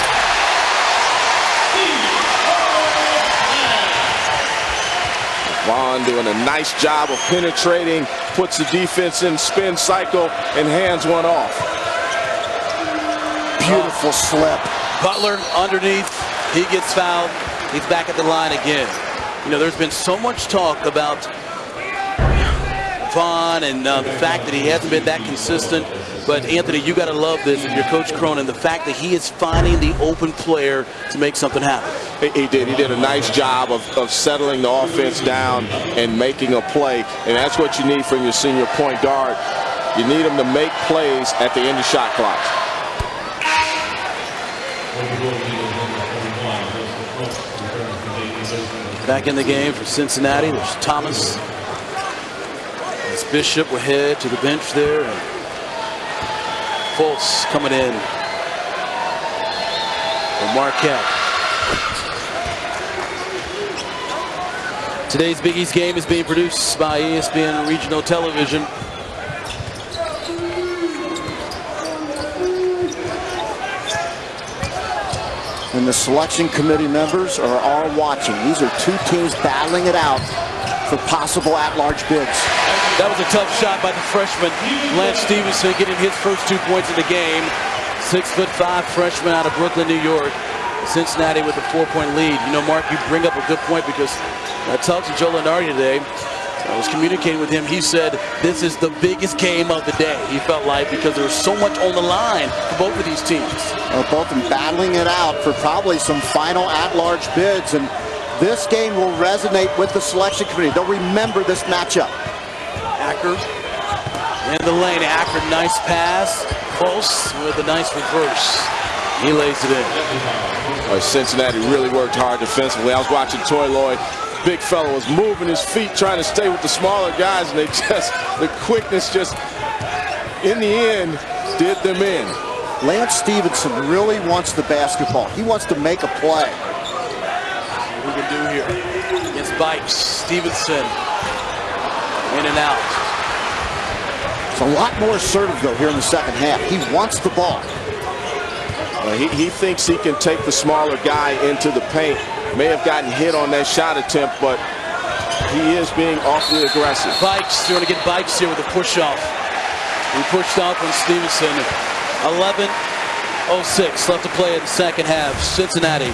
Vaughn doing a nice job of penetrating, puts the defense in spin cycle, and hands one off. Beautiful slip. Butler underneath. He gets fouled. He's back at the line again. You know, there's been so much talk about Vaughn and the fact that he hasn't been that consistent. But Anthony, you got to love this with your coach Cronin, the fact that he is finding the open player to make something happen. He did a nice job of settling the offense down and making a play. And that's what you need from your senior point guard. You need him to make plays at the end of shot clock. Back in the game for Cincinnati, there's Thomas. As Bishop will head to the bench there. And Fultz coming in for Marquette. Today's Big East game is being produced by ESPN Regional Television. And the selection committee members are all watching. These are two teams battling it out for possible at-large bids. That was a tough shot by the freshman, Lance Stevenson, getting his first 2 points in the game. 6'5" freshman out of Brooklyn, New York. Cincinnati with a 4-point lead. You know, Mark, you bring up a good point because I talked to Joe Lenardi today. I was communicating with him. He said this is the biggest game of the day, he felt like, because there was so much on the line for both of these teams. Both of them battling it out for probably some final at-large bids. And this game will resonate with the selection committee. They'll remember this matchup. Acker in the lane. Acker, nice pass. Close with a nice reverse. He lays it in. Cincinnati really worked hard defensively. I was watching Toy Lloyd. Big fella was moving his feet, trying to stay with the smaller guys, and the quickness just, in the end, did them in. Lance Stevenson really wants the basketball. He wants to make a play. What we can do here against Bikes. Stevenson in and out. It's a lot more assertive, though, here in the second half. He wants the ball. He thinks he can take the smaller guy into the paint. May have gotten hit on that shot attempt, but he is being awfully aggressive. Bikes, you want to get Bikes here with a push-off. He pushed off on Stevenson. 11:06 left to play in the second half. Cincinnati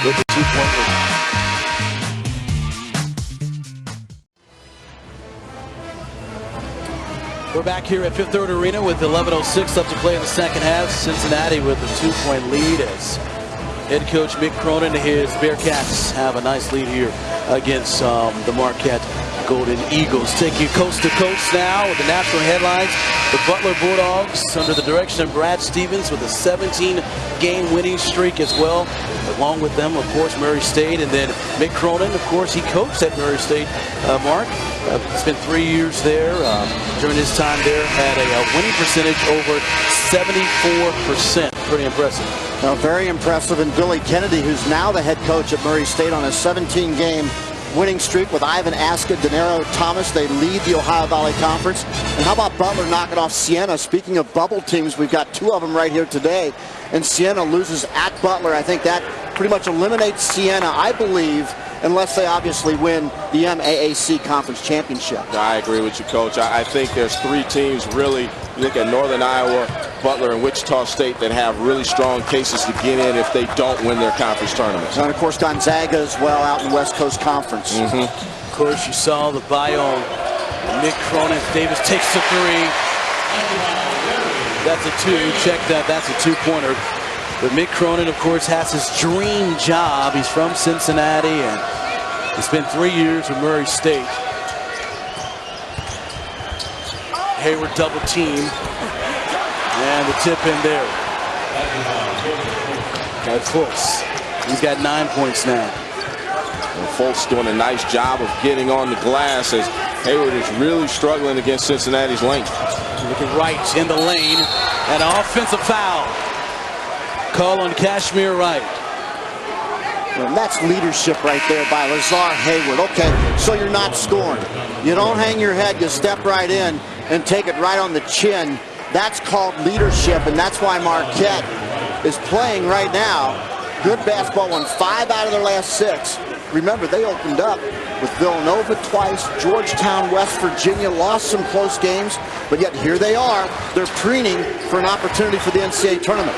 with the 2-point lead. We're back here at Fifth Third Arena with 11:06 left to play in the second half. Cincinnati with a 2-point lead as head coach Mick Cronin and his Bearcats have a nice lead here against the Marquette Golden Eagles. Take you coast to coast now with the national headlines. The Butler Bulldogs under the direction of Brad Stevens with a 17-game winning streak as well. Along with them, of course, Murray State, and then Mick Cronin, of course, he coached at Murray State. Mark, spent 3 years there. During his time there, had a winning percentage over 74%. Pretty impressive. Now, very impressive. And Billy Kennedy, who's now the head coach at Murray State on a 17-game winning streak with Ivan Aska, Denaro, Thomas. They lead the Ohio Valley Conference. And how about Butler knocking off Siena? Speaking of bubble teams, we've got two of them right here today. And Siena loses at Butler. I think that pretty much eliminates Siena, I believe, unless they obviously win the MAAC Conference Championship. I agree with you, Coach. I think there's three teams really, you look at Northern Iowa, Butler, and Wichita State that have really strong cases to get in if they don't win their conference tournaments. And, of course, Gonzaga as well out in the West Coast Conference. Of course, you saw the bio. Mick Cronin. Davis takes the three. That's a two. Check that. That's a two-pointer. But Mick Cronin, of course, has his dream job. He's from Cincinnati, and he spent 3 years with Murray State. Hayward double team. And the tip in there. Got Fultz. He's got 9 points now. And Fultz doing a nice job of getting on the glass as Hayward is really struggling against Cincinnati's length. Looking right in the lane, and an offensive foul. Call on Kashmir Wright. And that's leadership right there by Lazar Hayward. Okay, so you're not scoring. You don't hang your head, you step right in and take it right on the chin. That's called leadership, and that's why Marquette is playing right now. Good basketball, won 5 out of their last 6. Remember, they opened up with Villanova twice, Georgetown, West Virginia, lost some close games, but yet here they are. They're preening for an opportunity for the NCAA tournament.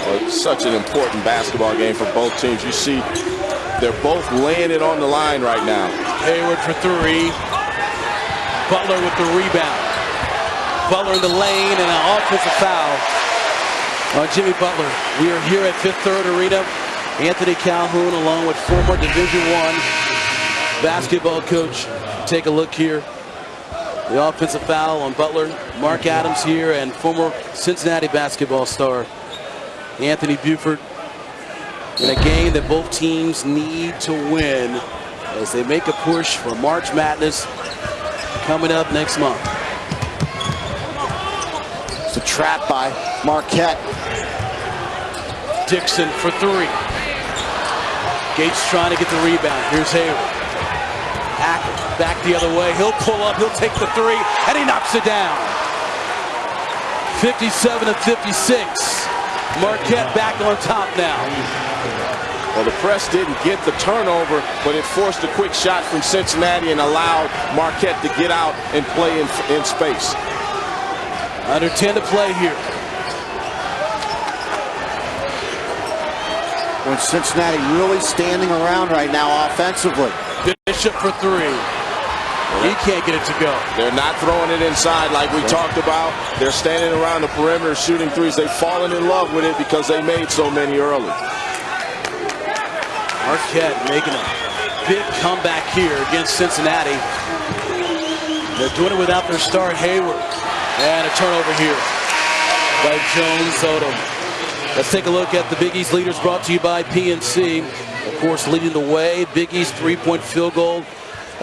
Oh, it's such an important basketball game for both teams. You see, they're both laying it on the line right now. Hayward for 3. Butler with the rebound. Butler in the lane, and an offensive foul on Jimmy Butler. We are here at Fifth Third Arena. Anthony Calhoun, along with former Division I basketball coach. Take a look here. The offensive foul on Butler. Mark Adams here, and former Cincinnati basketball star Anthony Buford, in a game that both teams need to win as they make a push for March Madness coming up next month. It's a trap by Marquette. Dixon for 3. Gates trying to get the rebound. Here's Hayward. Acker back the other way. He'll pull up. He'll take the 3, and he knocks it down. 57-56. Marquette back on top now. Well, the press didn't get the turnover, but it forced a quick shot from Cincinnati and allowed Marquette to get out and play in space. Under 10 to play here. When Cincinnati really standing around right now offensively. Bishop for 3. He can't get it to go. They're not throwing it inside like we talked about. They're standing around the perimeter shooting threes. They've fallen in love with it because they made so many early. Marquette making a big comeback here against Cincinnati. They're doing it without their star Hayward. And a turnover here by Jones Odom. Let's take a look at the Big East leaders, brought to you by PNC. Of course, leading the way. Big East 3-point field goal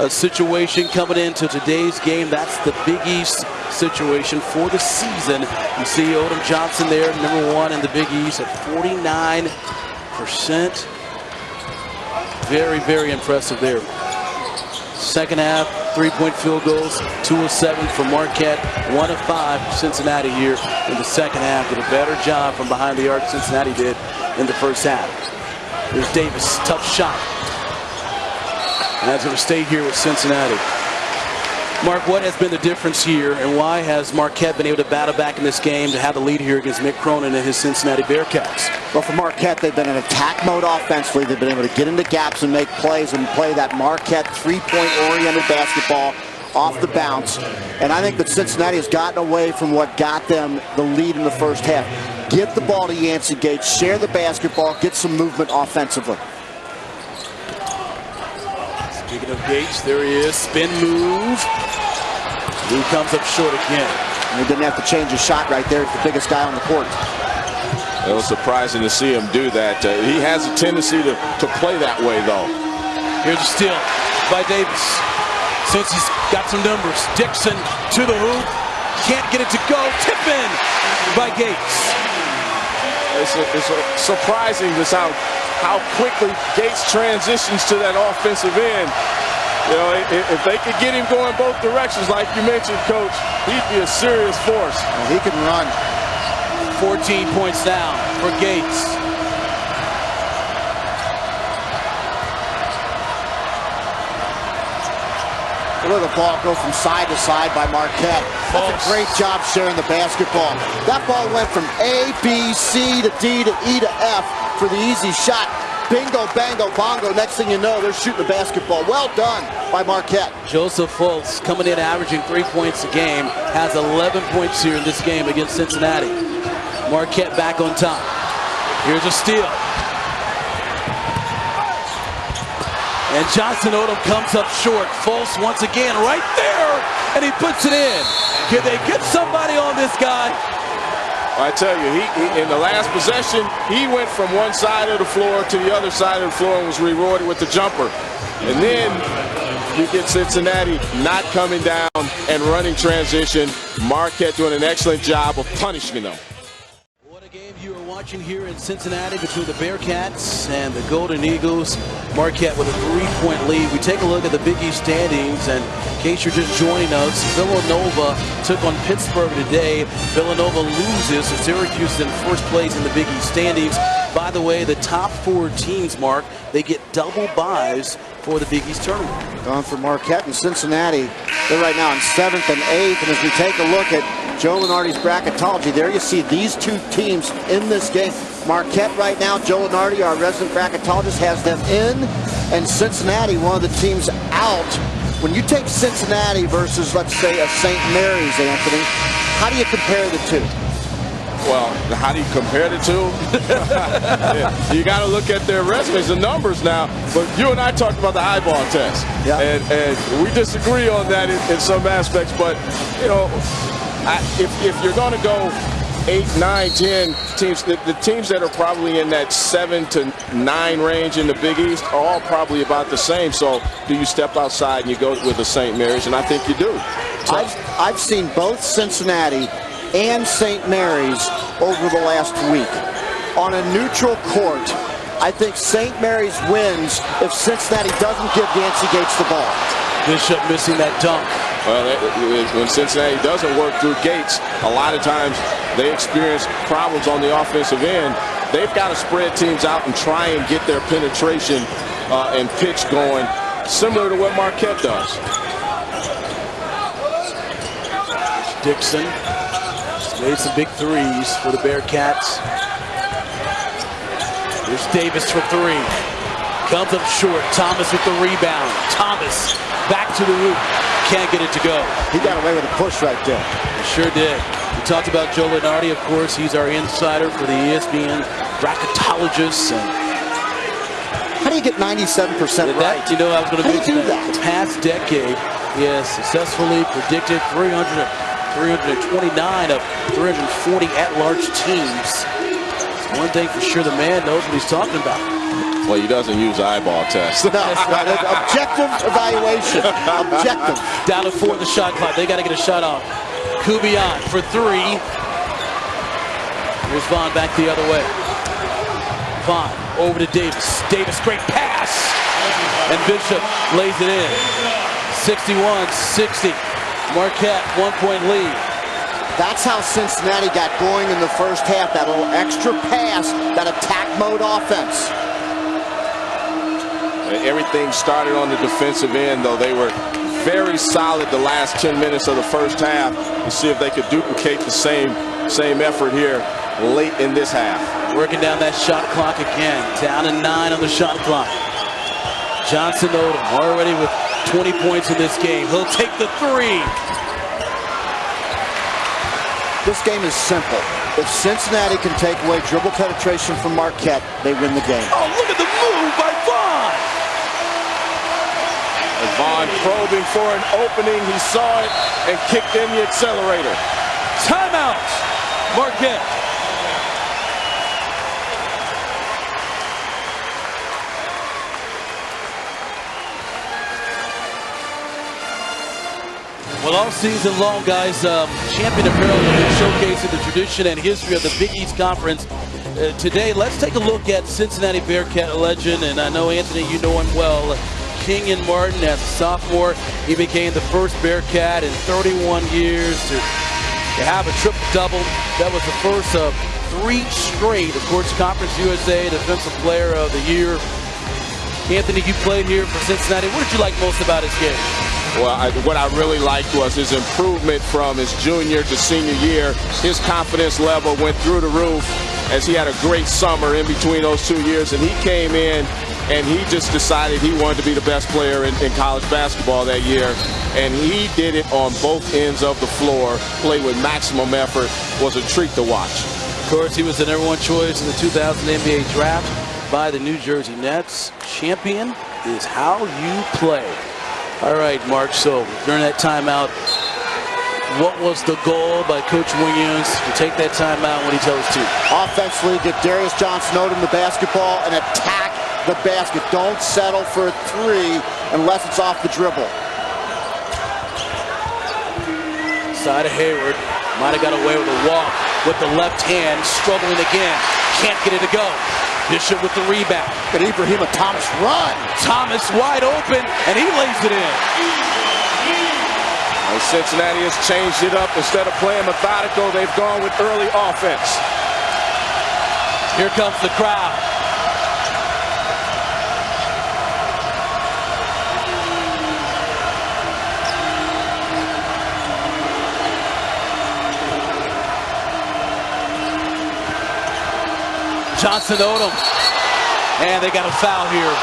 situation coming into today's game. That's the Big East situation for the season. You see Odom Johnson there, number 1 in the Big East at 49%. Very, very impressive there. Second half, 3-point field goals, 2 of 7 for Marquette, 1 of 5 for Cincinnati here in the second half. Did a better job from behind the arc Cincinnati did in the first half. There's Davis, tough shot. And that's going to stay here with Cincinnati. Mark, what has been the difference here, and why has Marquette been able to battle back in this game to have the lead here against Mick Cronin and his Cincinnati Bearcats? Well, for Marquette, they've been in attack mode offensively. They've been able to get into gaps and make plays and play that Marquette 3-point oriented basketball off the bounce. And I think that Cincinnati has gotten away from what got them the lead in the first half. Get the ball to Yancey Gates, share the basketball, get some movement offensively. Speaking of Gates, there he is, spin move. He comes up short again. And he didn't have to change his shot right there. He's the biggest guy on the court. It was surprising to see him do that. He has a tendency to play that way, though. Here's a steal by Davis. Since he's got some numbers, Dixon to the hoop. Can't get it to go. Tip in by Gates. It's surprising just how quickly Gates transitions to that offensive end. You know, if they could get him going both directions, like you mentioned, Coach, he'd be a serious force. And he can run. 14 points down for Gates. Look at the ball go from side to side by Marquette. That's a great job sharing the basketball. That ball went from A, B, C to D to E to F for the easy shot. Bingo, bango, bongo. Next thing you know, they're shooting the basketball. Well done by Marquette. Joseph Fultz coming in averaging 3 points a game. Has 11 points here in this game against Cincinnati. Marquette back on top. Here's a steal. And Johnson Odom comes up short. Fultz once again right there. And he puts it in. Can they get somebody on this guy? I tell you, he in the last possession, he went from one side of the floor to the other side of the floor and was rewarded with the jumper. And then You get Cincinnati not coming down and running transition. Marquette doing an excellent job of punishing them. What a game you are watching here in Cincinnati between the Bearcats and the Golden Eagles. Marquette with a 3-point lead. We take a look at the Big East standings, and in case you're just joining us, Villanova took on Pittsburgh today. Villanova loses, so Syracuse is in first place in the Big East standings. By the way, the top 4 teams, Mark, they get double buys for the Big East tournament. Gone for Marquette and Cincinnati. They're right now in 7th and 8th. And as we take a look at Joe Lunardi's bracketology, there you see these 2 teams in this game. Marquette right now, Joe Lunardi, our resident bracketologist, has them in. And Cincinnati, one of the teams out. When you take Cincinnati versus, let's say, a St. Mary's, Anthony, how do you compare the 2? Well, how do you compare the 2? You got to look at their resumes, the numbers now. But you and I talked about the eyeball test. Yeah. And we disagree on that in some aspects. But, you know, if you're going to go 8, 9, 10 teams, the teams that are probably in that 7 to 9 range in the Big East are all probably about the same. So do you step outside and you go with the St. Mary's? And I think you do. So, I've seen both Cincinnati and St. Mary's over the last week. On a neutral court, I think St. Mary's wins if Cincinnati doesn't give Dancy Gates the ball. Bishop missing that dunk. Well, when Cincinnati doesn't work through Gates, a lot of times they experience problems on the offensive end. They've got to spread teams out and try and get their penetration and pitch going, similar to what Marquette does. Dixon made some big threes for the Bearcats. Here's Davis for 3. Comes up short. Thomas with the rebound. Thomas back to the hoop. Can't get it to go. He got away with a push right there. He sure did. We talked about Joe Lunardi, of course. He's our insider for the ESPN bracketologists. And how do you get 97% right? You know, I was going to mention that. The past decade, he has successfully predicted 329 of 340 at-large teams. One thing for sure, the man knows what he's talking about. Well, he doesn't use eyeball tests. No, objective evaluation. Objective. Down to 4 in the shot clock. They got to get a shot off. Kubiak for 3. Here's Vaughn back the other way. Vaughn over to Davis. Davis, great pass. And Bishop lays it in. 61-60. Marquette, 1-point lead. That's how Cincinnati got going in the first half. That little extra pass, that attack mode offense. Everything started on the defensive end, though. They were very solid the last 10 minutes of the first half. To see if they could duplicate the same effort here late in this half. Working down that shot clock again. Down to 9 on the shot clock. Johnson Odom already with 20 points in this game. He'll take the 3. This game is simple. If Cincinnati can take away dribble penetration from Marquette, they win the game. Oh, look at the move by Vaughn. And Vaughn probing for an opening. He saw it and kicked in the accelerator. Timeout, Marquette. Well, all season long, guys, Champion Apparel has been showcasing the tradition and history of the Big East Conference. Today, let's take a look at Cincinnati Bearcat legend, and I know, Anthony, you know him well. Kenyon Martin, as a sophomore, he became the first Bearcat in 31 years to have a triple-double. That was the first of 3 straight, of course, Conference USA Defensive Player of the Year. Anthony, you played here for Cincinnati. What did you like most about his game? Well, what I really liked was his improvement from his junior to senior year. His confidence level went through the roof as he had a great summer in between those 2 years. And he came in and he just decided he wanted to be the best player in college basketball that year. And he did it on both ends of the floor, played with maximum effort, was a treat to watch. Of course, he was the #1 choice in the 2000 NBA draft by the New Jersey Nets. Champion is how you play. All right, Mark, so during that timeout, what was the goal by Coach Williams to take that timeout when he tells us to? Offensively, get Darius Johnson Odom the basketball and attack the basket. Don't settle for a three unless it's off the dribble. Side of Hayward. Might have got away with a walk with the left hand. Struggling again. Can't get it to go. Bishop with the rebound. And Ibrahim Thomas run. Thomas wide open, and he lays it in. And Cincinnati has changed it up. Instead of playing methodical, they've gone with early offense. Here comes the crowd. Johnson Odom. And they got a foul here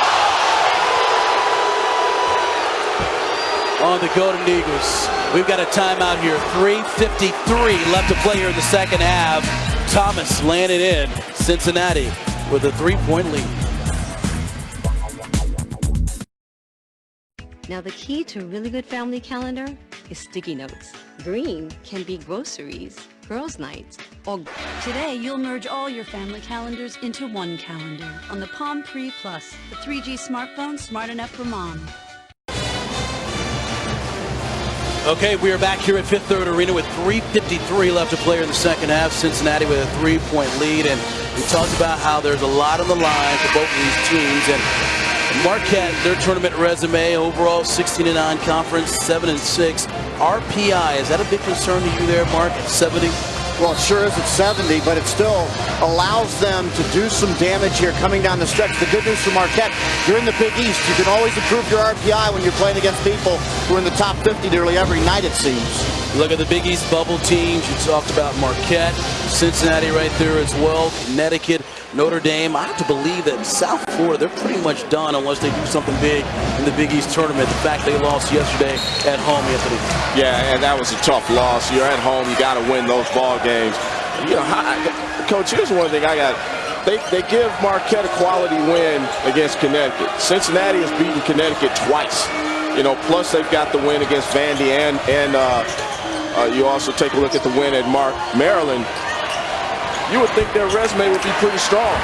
on the Golden Eagles. We've got a timeout here. 3:53 left to play here in the second half. Thomas laying it in. Cincinnati with a 3-point lead. Now the key to a really good family calendar is sticky notes. Green can be groceries, girls' nights, or Today, you'll merge all your family calendars into one calendar on the Palm Pre Plus, the 3G smartphone smart enough for mom. Okay, we are back here at Fifth Third Arena with 3:53 left to play in the second half. Cincinnati with a 3-point lead, and we talked about how there's a lot on the line for both of these teams. And Marquette, their tournament resume, overall 16-9 conference, 7-6. RPI, is that a big concern to you there, Mark, at 70? Well, it sure is at 70, but it still allows them to do some damage here coming down the stretch. The good news for Marquette, you're in the Big East. You can always improve your RPI when you're playing against people who are in the top 50 nearly every night, it seems. Look at the Big East bubble teams. You talked about Marquette, Cincinnati right there as well, Connecticut, Notre Dame. I have to believe that South Florida, they're pretty much done unless they do something big in the Big East tournament. The fact they lost yesterday at home, Anthony. Yeah, and that was a tough loss. You're at home. You got to win those ball games. You know, Coach, here's one thing I got. They give Marquette a quality win against Connecticut. Cincinnati has beaten Connecticut twice. You know, plus they've got the win against Vandy, and you also take a look at the win at Maryland. You would think their resume would be pretty strong.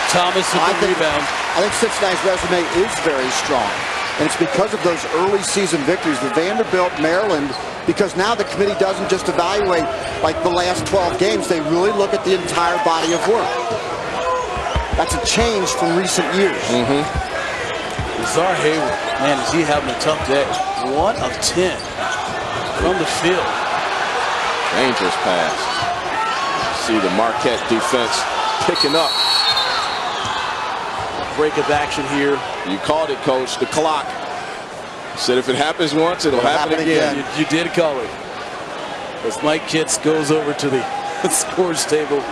Thomas with the rebound. I think Cincinnati's resume is very strong. And it's because of those early season victories, the Vanderbilt, Maryland, because now the committee doesn't just evaluate like the last 12 games, they really look at the entire body of work. That's a change from recent years. Zar Hayward, man, is he having a tough day. 1 of 10 from the field. Dangerous pass. See the Marquette defense picking up. Break of action here. You called it, Coach. The clock. Said if it happens once, it'll happen again. You did call it. As Mike Kitts goes over to the scores table.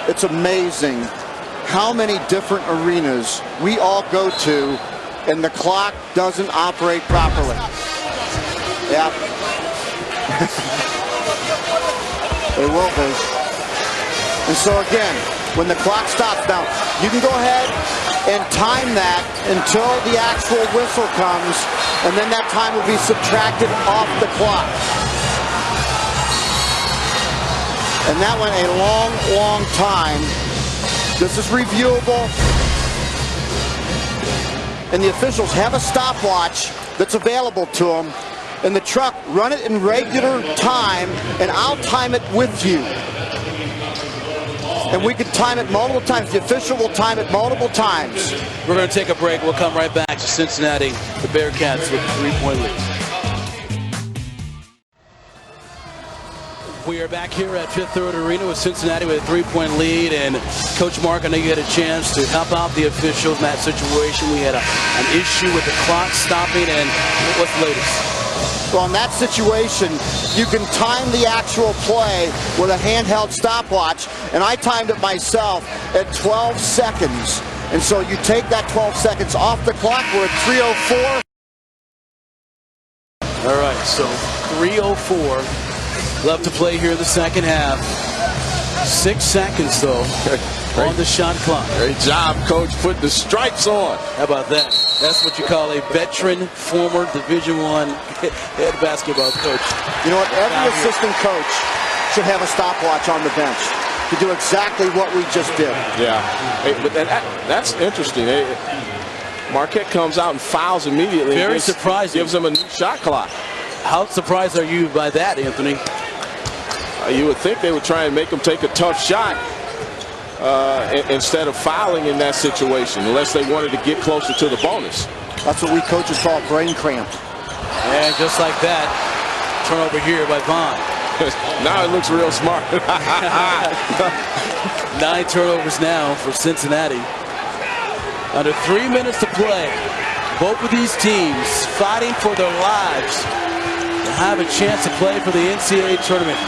It's amazing how many different arenas we all go to and the clock doesn't operate properly. Yeah. It will be. And so again, when the clock stops now, you can go ahead and time that until the actual whistle comes, and then that time will be subtracted off the clock. And that went a long, long time. This is reviewable. And the officials have a stopwatch that's available to them. And the truck, run it in regular time, and I'll time it with you. And we can time it multiple times. The official will time it multiple times. We're going to take a break. We'll come right back to Cincinnati, the Bearcats with a 3-point lead. We are back here at Fifth Third Arena with Cincinnati with a 3-point lead. And Coach Mark, I know you had a chance to help out the officials in that situation. We had an issue with the clock stopping, and what's the latest? Well, in that situation, you can time the actual play with a handheld stopwatch, and I timed it myself at 12 seconds. And so you take that 12 seconds off the clock. We're at 3:04. All right, so 3:04 left to play here in the second half. 6 seconds, though, on the shot clock. Great job, Coach, putting the stripes on. How about that? That's what you call a veteran, former Division I head basketball coach. You know what? Every assistant coach should have a stopwatch on the bench. to do exactly what we just did. Yeah, but that's interesting. Marquette comes out and fouls immediately. Very surprising. Gives them a new shot clock. How surprised are you by that, Anthony? You would think they would try and make them take a tough shot instead of fouling in that situation, unless they wanted to get closer to the bonus. That's what we coaches call brain cramp. And just like that, turnover here by Bond. Now it looks real smart. 9 turnovers now for Cincinnati. Under 3 minutes to play. Both of these teams fighting for their lives to have a chance to play for the NCAA tournament.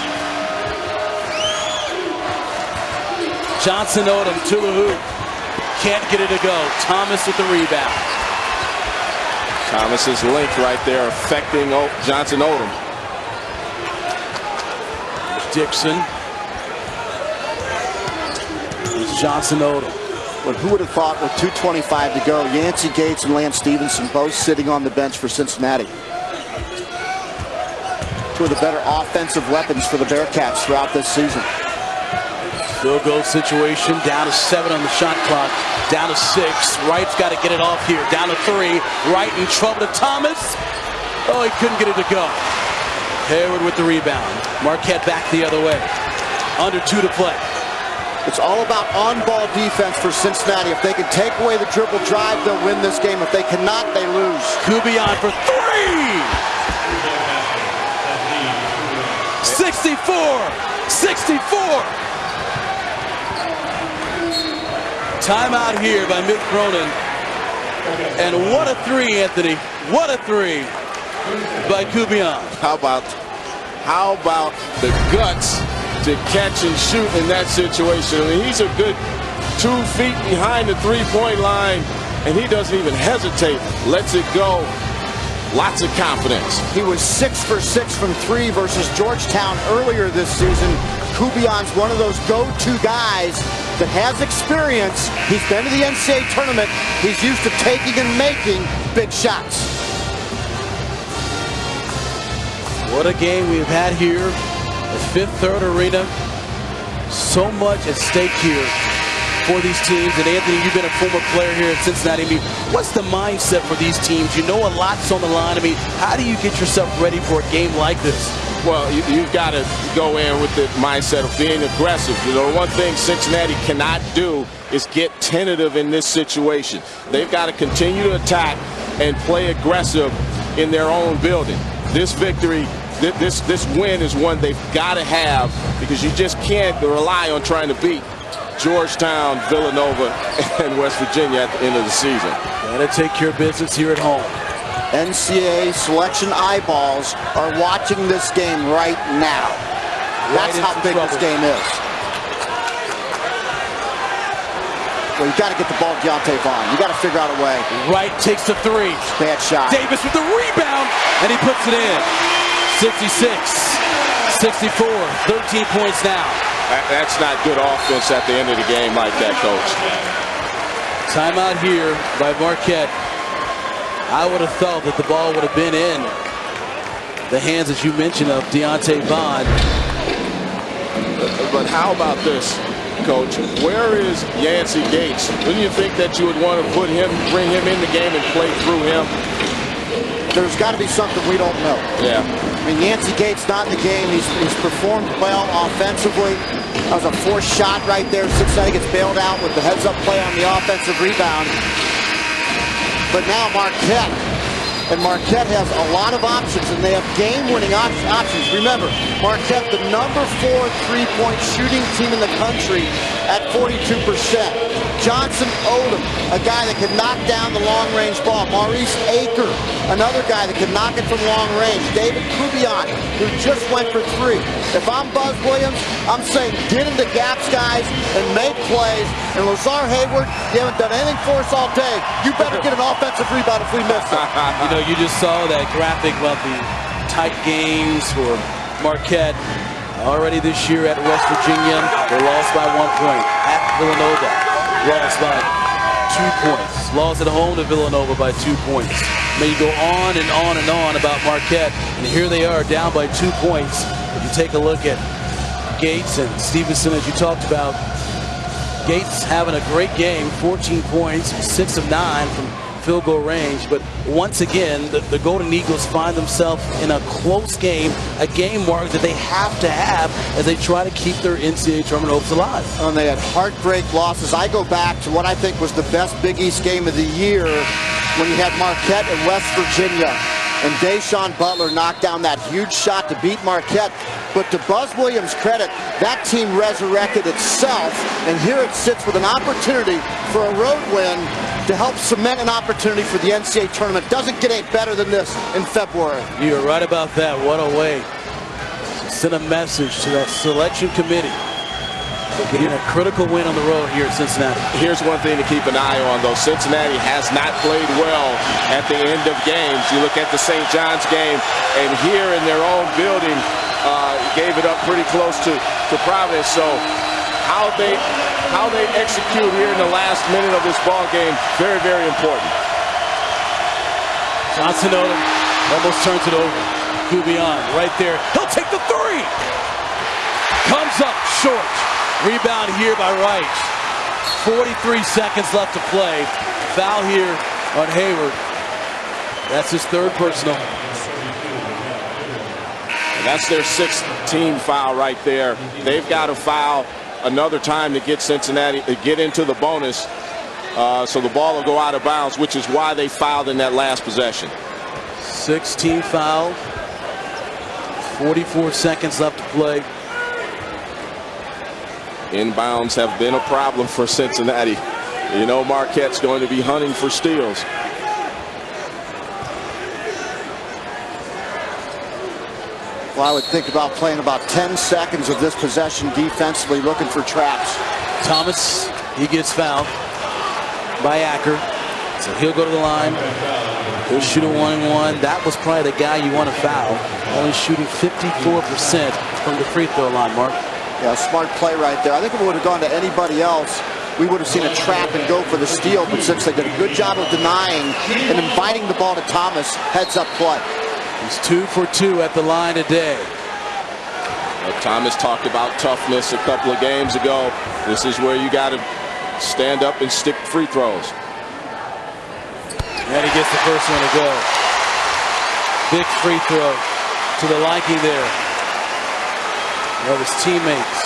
Johnson Odom to the hoop. Can't get it to go. Thomas with the rebound. Thomas's length right there affecting Johnson Odom. Dixon. It's Johnson Odom. But who would have thought with 2:25 to go, Yancey Gates and Lance Stevenson both sitting on the bench for Cincinnati. Two of the better offensive weapons for the Bearcats throughout this season. Field goal situation, down to 7 on the shot clock, down to 6. Wright's got to get it off here, down to 3. Wright in trouble to Thomas. Oh, he couldn't get it to go. Hayward with the rebound. Marquette back the other way. Under 2 to play. It's all about on-ball defense for Cincinnati. If they can take away the dribble drive, they'll win this game. If they cannot, they lose. Kubion for 3! 64! Timeout here by Mick Cronin. And what a 3, Anthony. What a 3 by Kubion. How about the guts to catch and shoot in that situation? I mean, he's a good 2 feet behind the three-point line, and he doesn't even hesitate. Lets it go. Lots of confidence. He was 6 for 6 from 3 versus Georgetown earlier this season. Kubion's one of those go-to guys that has experience. He's been to the NCAA tournament. He's used to taking and making big shots. What a game we've had here at Fifth Third Arena. So much at stake here for these teams. And Anthony, you've been a former player here at Cincinnati. I mean, what's the mindset for these teams? You know a lot's on the line. I mean, how do you get yourself ready for a game like this? Well, you've got to go in with the mindset of being aggressive. You know, one thing Cincinnati cannot do is get tentative in this situation. They've got to continue to attack and play aggressive in their own building. This victory, this win is one they've got to have, because you just can't rely on trying to beat Georgetown, Villanova, and West Virginia at the end of the season. Got to take care of business here at home. NCAA selection eyeballs are watching this game right now. That's how big this game is. Well, you got to get the ball to Deontay Vaughn. You got to figure out a way. Wright takes the 3. Bad shot. Davis with the rebound, and he puts it in. 66, 64, 13 points now. That's not good offense at the end of the game like that, Coach. Timeout here by Marquette. I would have thought that the ball would have been in the hands, as you mentioned, of Deontay Vaughn. But how about this, Coach? Where is Yancey Gates? Wouldn't you think that you would want to bring him in the game and play through him? There's got to be something we don't know. Yeah. I mean, Yancey Gates not in the game. He's performed well offensively. That was a forced shot right there. Cincinnati gets bailed out with the heads-up play on the offensive rebound. But now Marquette. And Marquette has a lot of options, and they have game-winning options. Remember, Marquette, the number 4 3-point shooting team in the country at 42%. Johnson Odom, a guy that can knock down the long-range ball. Maurice Aker, another guy that can knock it from long range. David Kubion, who just went for 3. If I'm Buzz Williams, I'm saying get into gaps, guys, and make plays. And Lazar Hayward, you haven't done anything for us all day. You better get an offensive rebound if we miss it. You know, you just saw that graphic about the tight games for Marquette. Already this year at West Virginia, they lost by 1 point. At Villanova, lost by 2 points. Lost at home to Villanova by 2 points. I mean, you go on and on and on about Marquette, and here they are down by 2 points. If you take a look at Gates and Stevenson, as you talked about. Gates having a great game, 14 points, 6 of 9 from field goal range. But once again, the Golden Eagles find themselves in a close game, a game, Mark, that they have to have as they try to keep their NCAA tournament hopes alive. And they had heartbreak losses. I go back to what I think was the best Big East game of the year when you had Marquette and West Virginia. And Deshaun Butler knocked down that huge shot to beat Marquette. But to Buzz Williams' credit, that team resurrected itself, and here it sits with an opportunity for a road win to help cement an opportunity for the NCAA tournament. Doesn't get any better than this in February. You're right about that. What a way to send a message to that selection committee. Getting a critical win on the road here at Cincinnati. Here's one thing to keep an eye on, though. Cincinnati has not played well at the end of games. You look at the St. John's game, and here in their own building, gave it up pretty close to Providence. So how they execute here in the last minute of this ball game, very, very important. Johnson almost turns it over. Kubion right there. He'll take the three. Comes up short. Rebound here by Wright. 43 seconds left to play. Foul here on Hayward. That's his third personal. And that's their 6th team foul right there. They've got to foul another time to get Cincinnati to get into the bonus. So the ball will go out of bounds, which is why they fouled in that last possession. 16 foul. 44 seconds left to play. Inbounds have been a problem for Cincinnati. You know Marquette's going to be hunting for steals. Well, I would think about playing about 10 seconds of this possession defensively, looking for traps. Thomas, he gets fouled by Acker. So he'll go to the line. He'll shoot a 1-and-1. That was probably the guy you want to foul. Only shooting 54% from the free throw line, Mark. Yeah, smart play right there. I think if it would have gone to anybody else, we would have seen a trap and go for the steal. But since they did a good job of denying and inviting the ball to Thomas, heads-up play. He's 2 for 2 at the line today. Well, Thomas talked about toughness a couple of games ago. This is where you got to stand up and stick free throws. And he gets the first one to go. Big free throw to the liking there of his teammates.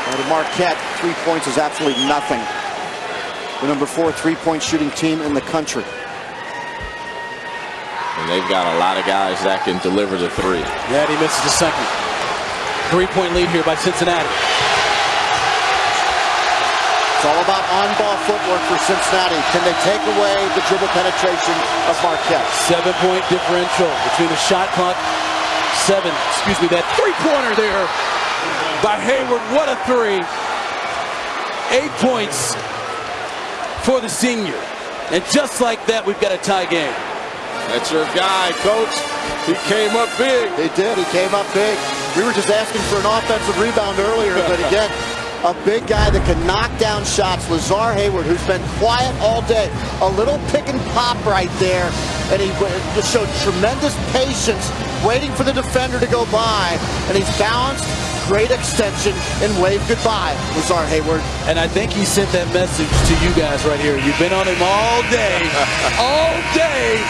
And to Marquette, 3 points is absolutely nothing. The number 4 3-point shooting team in the country. And they've got a lot of guys that can deliver the three. Yeah, and he misses the second. 3-point lead here by Cincinnati. It's all about on-ball footwork for Cincinnati. Can they take away the dribble penetration of Marquette? 7-point differential between the shot clock. That three-pointer there by Hayward. What a three. 8 points for the senior. And just like that, we've got a tie game. That's your guy, Coach. He came up big. He did. He came up big. We were just asking for an offensive rebound earlier, but again, a big guy that can knock down shots. Lazar Hayward, who's been quiet all day. A little pick and pop right there, and he just showed tremendous patience, waiting for the defender to go by, and he's balanced, great extension, and waved goodbye, Lazar Hayward. And I think he sent that message to you guys right here. You've been on him all day, all day.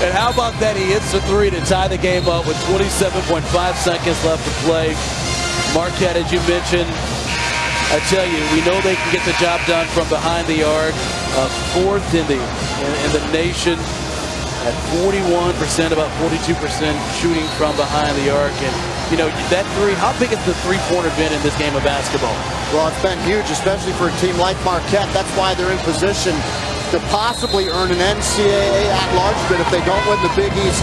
And how about that? He hits the three to tie the game up with 27.5 seconds left to play. Marquette, as you mentioned, I tell you, we know they can get the job done from behind the arc. 4th in the nation at 41%, about 42% shooting from behind the arc. And, you know, that three, how big has the three-pointer been in this game of basketball? Well, it's been huge, especially for a team like Marquette. That's why they're in position to possibly earn an NCAA at-large bid if they don't win the Big East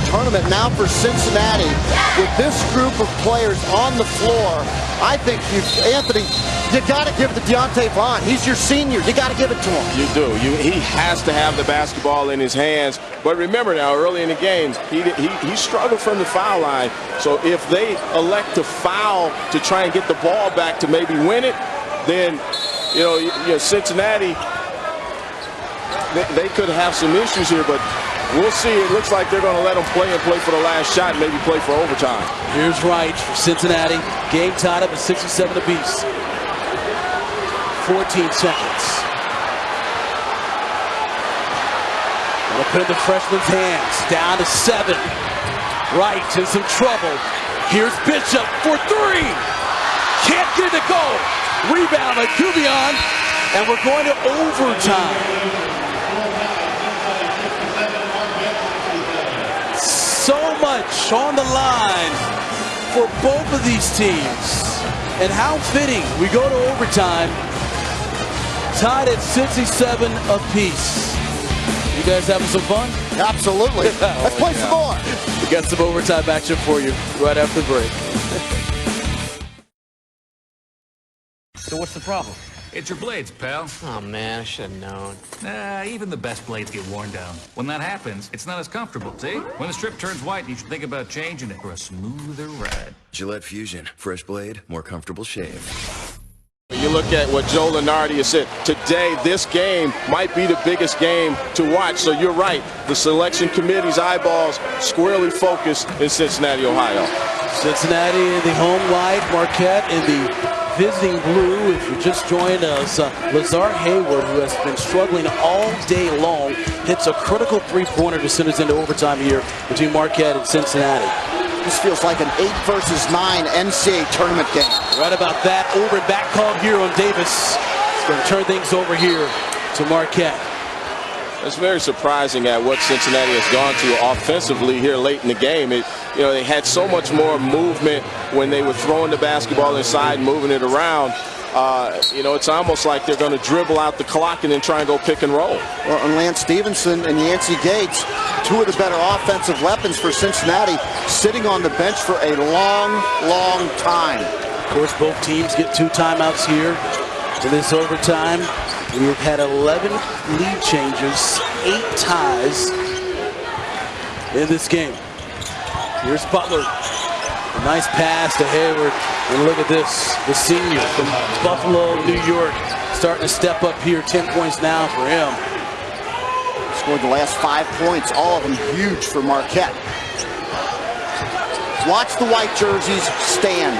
tournament. Now for Cincinnati, with this group of players on the floor, I think, Anthony, you got to give it to Deontay Vaughn. He's your senior. You got to give it to him. You do. He has to have the basketball in his hands. But remember now, early in the games, he struggled from the foul line. So if they elect to foul to try and get the ball back to maybe win it, then you know Cincinnati, they could have some issues here. But We'll see. It looks like they're going to let them play and play for the last shot and maybe play for overtime. Here's Wright for Cincinnati. Game tied up at 67 apiece. 14 seconds. Gonna put in the freshman's hands. Down to 7. Wright in some trouble. Here's Bishop for 3. Can't get it to go. Rebound by Kubion. And we're going to overtime. So much on the line for both of these teams. And how fitting. We go to overtime. Tied at 67 apiece. You guys having some fun? Absolutely. Let's play some more. We got some overtime action for you right after the break. So what's the problem? It's your blades, pal. Oh, man, I should have known. Even the best blades get worn down. When that happens, it's not as comfortable, see? When the strip turns white, you should think about changing it for a smoother ride. Gillette Fusion. Fresh blade, more comfortable shave. You look at what Joe Lunardi has said. Today, this game might be the biggest game to watch. So you're right. The selection committee's eyeballs squarely focused in Cincinnati, Ohio. Cincinnati in the home white, Marquette in the visiting blue. If you just joined us, Lazar Hayward, who has been struggling all day long, hits a critical three-pointer to send us into overtime here between Marquette and Cincinnati. This feels like an 8 versus 9 NCAA tournament game. Right about that. Over and back call here on Davis. It's going to turn things over here to Marquette. It's very surprising at what Cincinnati has gone to offensively here late in the game. They had so much more movement when they were throwing the basketball inside, moving it around. It's almost like they're going to dribble out the clock and then try and go pick and roll. Well, and Lance Stevenson and Yancey Gates, two of the better offensive weapons for Cincinnati, sitting on the bench for a long, long time. Of course, both teams get 2 timeouts here in this overtime. We've had 11 lead changes, 8 ties in this game. Here's Butler. A nice pass to Hayward. And look at this, the senior from Buffalo, New York, starting to step up here. 10 points now for him. Scored the last 5 points, all of them huge for Marquette. Watch the white jerseys stand.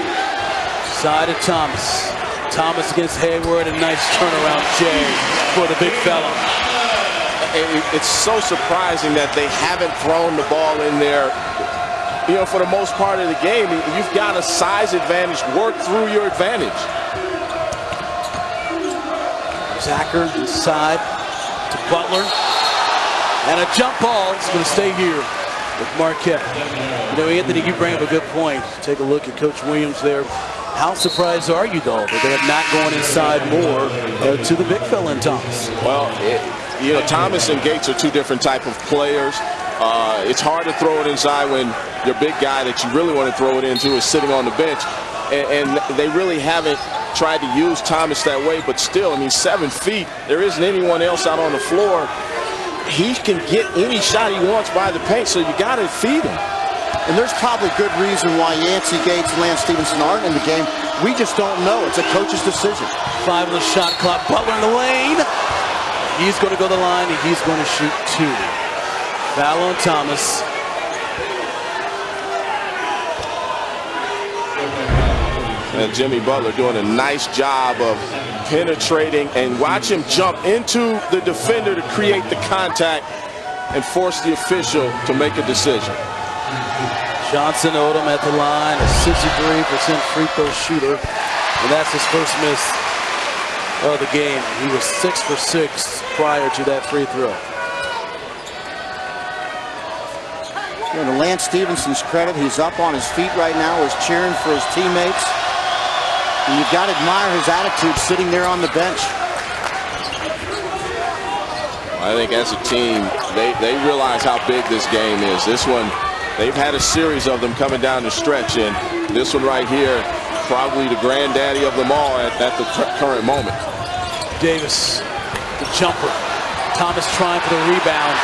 Side of Thomas. Thomas against Hayward, a nice turnaround Jay for the big fella. It's so surprising that they haven't thrown the ball in there. For the most part of the game, you've got a size advantage. Work through your advantage. Zacher inside to Butler. And a jump ball is going to stay here with Marquette. Anthony, you bring up a good point. Take a look at Coach Williams there. How surprised are you, though, that they have not gone inside more to the big fella in Thomas? Well, Thomas and Gates are 2 different type of players. It's hard to throw it inside when your big guy that you really want to throw it into is sitting on the bench. And they really haven't tried to use Thomas that way. But still, 7 feet, there isn't anyone else out on the floor. He can get any shot he wants by the paint, so you got to feed him. And there's probably good reason why Yancey Gates and Lance Stevenson aren't in the game. We just don't know. It's a coach's decision. 5 on the shot clock. Butler in the lane. He's going to go to the line, and he's going to shoot 2. Foul on Thomas. And Jimmy Butler doing a nice job of penetrating, and watch him jump into the defender to create the contact and force the official to make a decision. Johnson Odom at the line, a 63% free throw shooter, and that's his first miss of the game. He was 6 for 6 prior to that free throw. To Lance Stevenson's credit, he's up on his feet right now. He's cheering for his teammates. And you've got to admire his attitude sitting there on the bench. I think as a team, they realize how big this game is. This one, they've had a series of them coming down the stretch, and this one right here, probably the granddaddy of them all at the current moment. Davis, the jumper. Thomas trying for the rebound.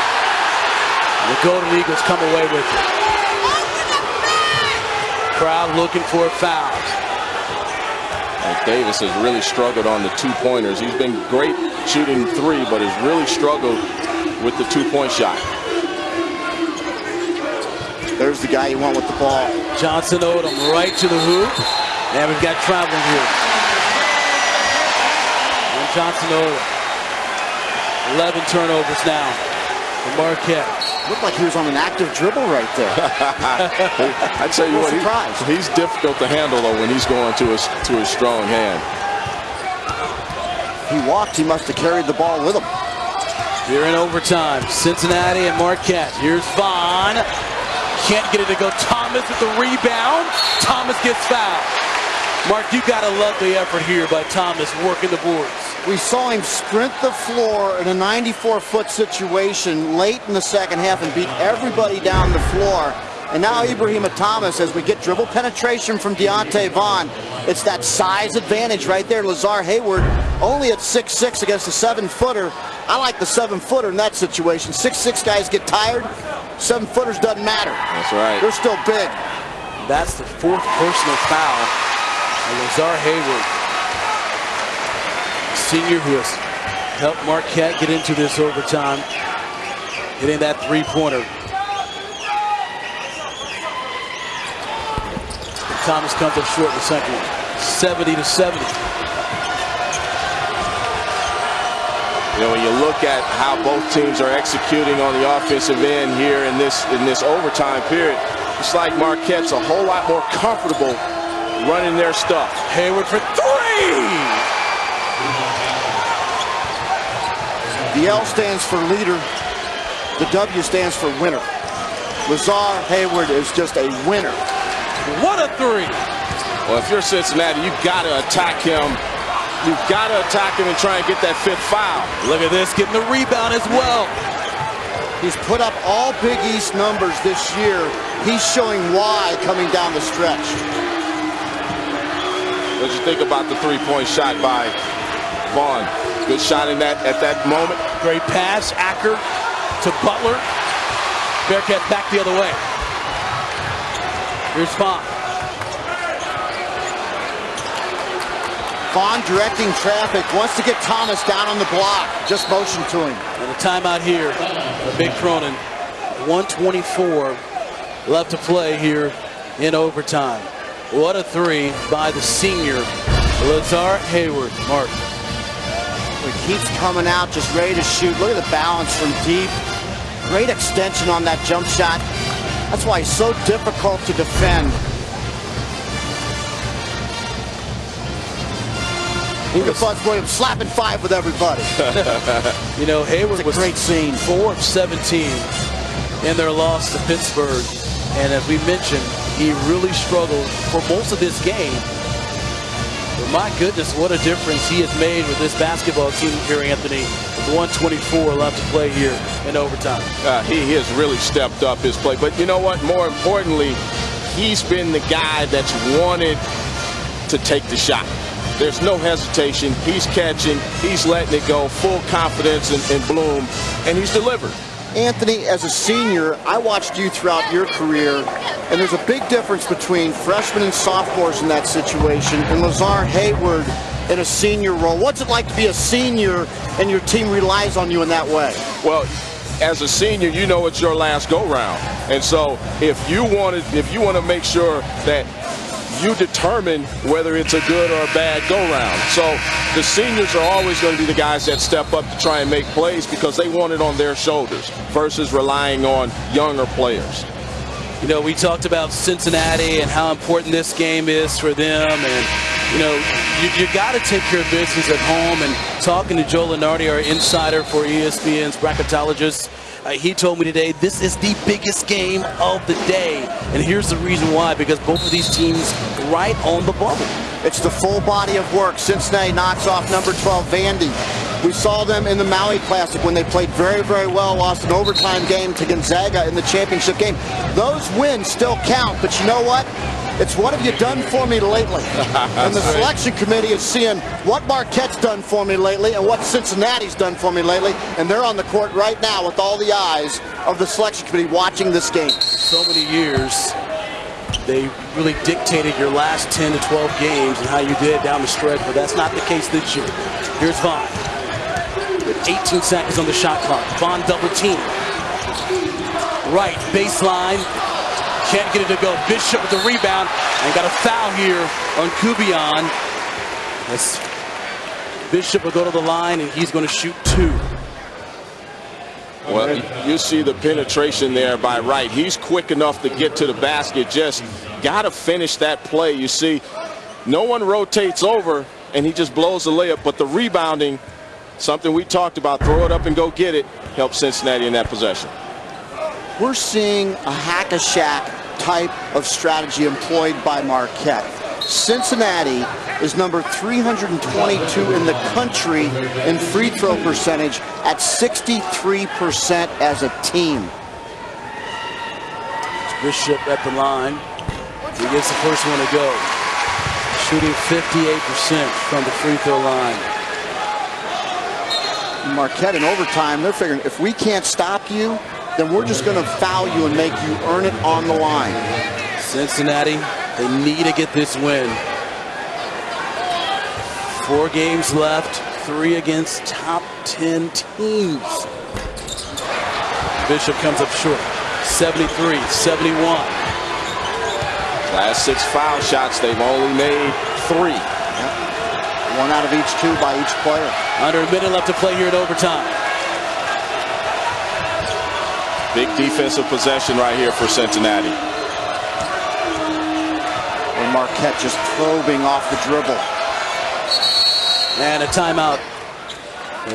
The Golden Eagles come away with it. Crowd looking for a foul. Davis has really struggled on the 2-pointers. He's been great shooting 3, but has really struggled with the 2-point shot. is the guy you want with the ball. Johnson Odom right to the hoop. And we've got traveling here. And Johnson Odom. 11 turnovers now for Marquette. Looked like he was on an active dribble right there. I tell you what, he's difficult to handle though when he's going to his strong hand. He walked. He must have carried the ball with him. Here in overtime, Cincinnati and Marquette. Here's Vaughn. Can't get it to go. Thomas with the rebound. Thomas gets fouled. Mark, you got to love the effort here by Thomas working the boards. We saw him sprint the floor in a 94-foot situation late in the second half and beat everybody down the floor. And now Ibrahima Thomas, as we get dribble penetration from Deontay Vaughn, it's that size advantage right there. Lazar Hayward only at 6'6" against a 7-footer. I like the 7-footer in that situation. 6'6" guys get tired. 7-footers doesn't matter. That's right. They're still big. That's the 4th personal foul. And Lazar Hayward, senior who has helped Marquette get into this overtime, hitting that three-pointer. Thomas comes up short in the second one. 70-70. You know, when you look at how both teams are executing on the offensive end here in this overtime period, it's like Marquette's a whole lot more comfortable running their stuff. Hayward for 3! The L stands for leader. The W stands for winner. Lazar Hayward is just a winner. What a 3! Well, if you're Cincinnati, you've got to attack him. You've got to attack him and try and get that 5th foul. Look at this, getting the rebound as well. He's put up all Big East numbers this year. He's showing why coming down the stretch. What did you think about the three-point shot by Vaughn? Good shot at that moment. Great pass, Acker to Butler. Bearcat back the other way. Here's Vaughn. Vaughn directing traffic, wants to get Thomas down on the block. Just motion to him. And a timeout here for Big Cronin. 1:24 left to play here in overtime. What a 3 by the senior, Lazar Hayward. Mark. He keeps coming out just ready to shoot. Look at the balance from deep. Great extension on that jump shot. That's why he's so difficult to defend. Look at Buzz Williams slapping 5 with everybody. You know, Hayward was great scene. 4 of 17 in their loss to Pittsburgh. And as we mentioned, he really struggled for most of this game. But my goodness, what a difference he has made with this basketball team here, Anthony. With 1:24 left to play here in overtime. He has really stepped up his play. But you know what? More importantly, he's been the guy that's wanted to take the shot. There's no hesitation. He's catching. He's letting it go. Full confidence in Bloom. And he's delivered. Anthony, as a senior, I watched you throughout your career, and there's a big difference between freshmen and sophomores in that situation, and Lazar Hayward in a senior role. What's it like to be a senior and your team relies on you in that way? Well, as a senior, you know it's your last go-round. And so if you want to make sure that you determine whether it's a good or a bad go-round. So the seniors are always going to be the guys that step up to try and make plays because they want it on their shoulders versus relying on younger players. You know, we talked about Cincinnati and how important this game is for them. And, you know, you got to take care of business at home. And talking to Joe Lenardi, our insider for ESPN's bracketologist, he told me today this is the biggest game of the day. And here's the reason why, because both of these teams right on the bubble. It's the full body of work. Cincinnati knocks off number 12 Vandy. We saw them in the Maui Classic when they played very, very well, lost an overtime game to Gonzaga in the championship game. Those wins still count, but you know what? It's what have you done for me lately? And the selection committee is seeing what Marquette's done for me lately and what Cincinnati's done for me lately, and they're on the court right now with all the eyes of the selection committee watching this game. So many years, they really dictated your last 10 to 12 games and how you did down the stretch, but that's not the case this year. Here's Vaughn with 18 seconds on the shot clock. Vaughn double team. Right, baseline. Can't get it to go. Bishop with the rebound and got a foul here on Kubian. As Bishop will go to the line and he's going to shoot 2. Well, you see the penetration there by Wright. He's quick enough to get to the basket. Just got to finish that play. You see, no one rotates over, and he just blows the layup. But the rebounding, something we talked about, throw it up and go get it, helps Cincinnati in that possession. We're seeing a hack-a-shack type of strategy employed by Marquette. Cincinnati is number 322 in the country in free throw percentage at 63% as a team. Bishop at the line. He gets the first one to go. Shooting 58% from the free throw line. Marquette in overtime, they're figuring if we can't stop you, then we're just going to foul you and make you earn it on the line. Cincinnati, they need to get this win. 4 games left, 3 against top 10 teams. Bishop comes up short. 73, 71. Last 6 foul shots, they've only made 3. Yep. 1 out of each 2 by each player. Under a minute left to play here in overtime. Big defensive possession right here for Cincinnati. And Marquette just probing off the dribble. And a timeout.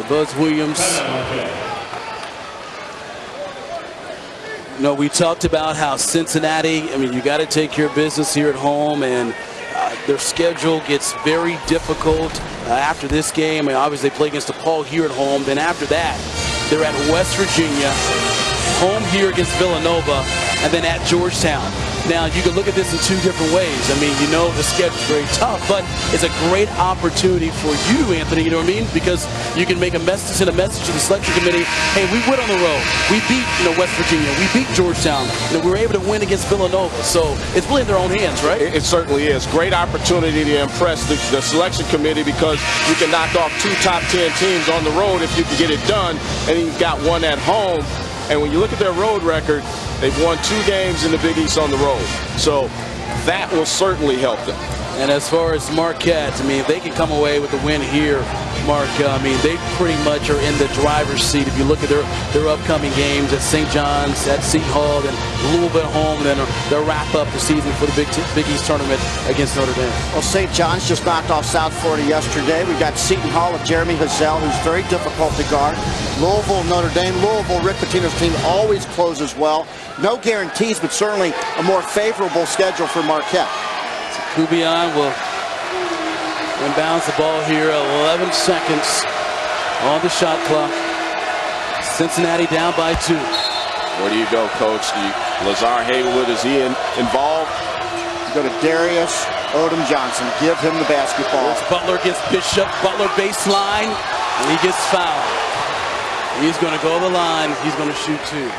Buzz Williams. You know, we talked about how Cincinnati, I mean, you got to take care of business here at home, and their schedule gets very difficult after this game. I mean, obviously they play against DePaul here at home. Then after that, they're at West Virginia, home here against Villanova, and then at Georgetown. Now, you can look at this in 2 different ways. I mean, you know the schedule's very tough, but it's a great opportunity for you, Anthony, you know what I mean? Because you can make a message, send a message to the selection committee, hey, we went on the road. We beat, West Virginia. We beat Georgetown. We were able to win against Villanova. So it's really in their own hands, right? It certainly is. Great opportunity to impress the selection committee because you can knock off 2 top 10 teams on the road if you can get it done, and you've got 1 at home. And when you look at their road record, they've won 2 games in the Big East on the road. So that will certainly help them. And as far as Marquette, I mean, if they can come away with a win here, Mark, I mean, they pretty much are in the driver's seat. If you look at their upcoming games at St. John's, at Seton Hall, and Louisville at home, and then they'll wrap up the season for the Big East tournament against Notre Dame. Well, St. John's just knocked off South Florida yesterday. We've got Seton Hall with Jeremy Hazel, who's very difficult to guard. Louisville, Notre Dame. Louisville, Rick Pitino's team always closes well. No guarantees, but certainly a more favorable schedule for Marquette. So Kubian will inbounds the ball here. 11 seconds on the shot clock. Cincinnati down by 2. Where do you go, Coach? Lazar Haywood, is he involved? You go to Darius Odom Johnson. Give him the basketball. It's Butler against Bishop. Butler baseline, and he gets fouled. He's going to go to the line. He's going to shoot 2.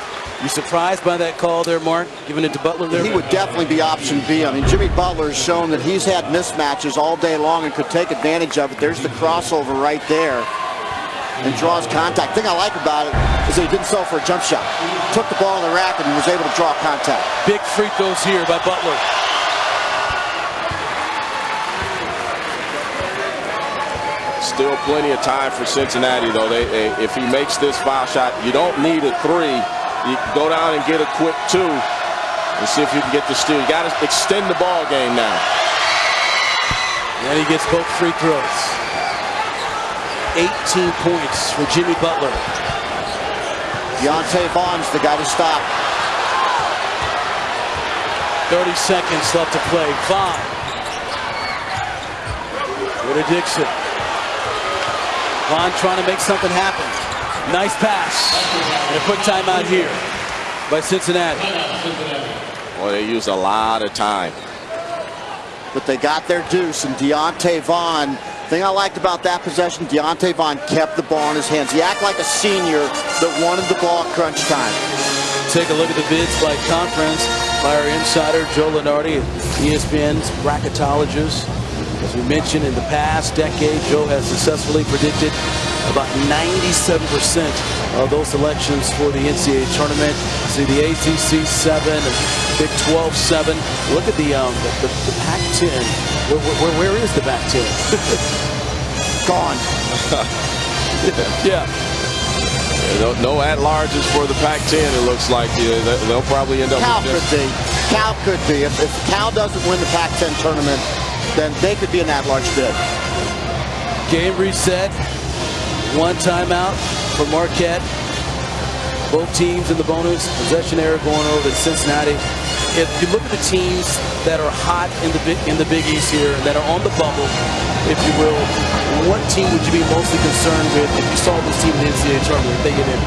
You surprised by that call there, Mark, giving it to Butler there? He would definitely be option B. I mean, Jimmy Butler has shown that he's had mismatches all day long and could take advantage of it. There's the crossover right there and draws contact. The thing I like about it is that he didn't settle for a jump shot. Took the ball in the rack and was able to draw contact. Big free throws here by Butler. Still plenty of time for Cincinnati, though. If he makes this foul shot, you don't need a 3. You can go down and get a quick 2 and see if you can get the steal. You got to extend the ball game now. And he gets both free throws. 18 points for Jimmy Butler. Deontay Vaughn's the guy to stop. 30 seconds left to play. Vaughn. With a Dixon. Vaughn trying to make something happen. Nice pass. And a quick timeout here by Cincinnati. Well, they used a lot of time. But they got their deuce, and Deontay Vaughn, the thing I liked about that possession, Deontay Vaughn kept the ball in his hands. He acted like a senior that wanted the ball at crunch time. Take a look at the bids by conference by our insider, Joe Lenardi, ESPN's bracketologist. As we mentioned, in the past decade, Joe has successfully predicted about 97% of those selections for the NCAA tournament. See the ACC 7, Big 12-7. Look at the Pac-10. Where is the Pac-10? Gone. Yeah. No at-larges for the Pac-10, it looks like. They'll probably end up Cal with could be. Cal could be. If Cal doesn't win the Pac-10 tournament, then they could be an at-large bid. Game reset. One timeout for Marquette. Both teams in the bonus possession era going over to Cincinnati. If you look at the teams that are hot in the Big East here, that are on the bubble, if you will, what team would you be mostly concerned with if you saw this team in the NCAA tournament if they get in?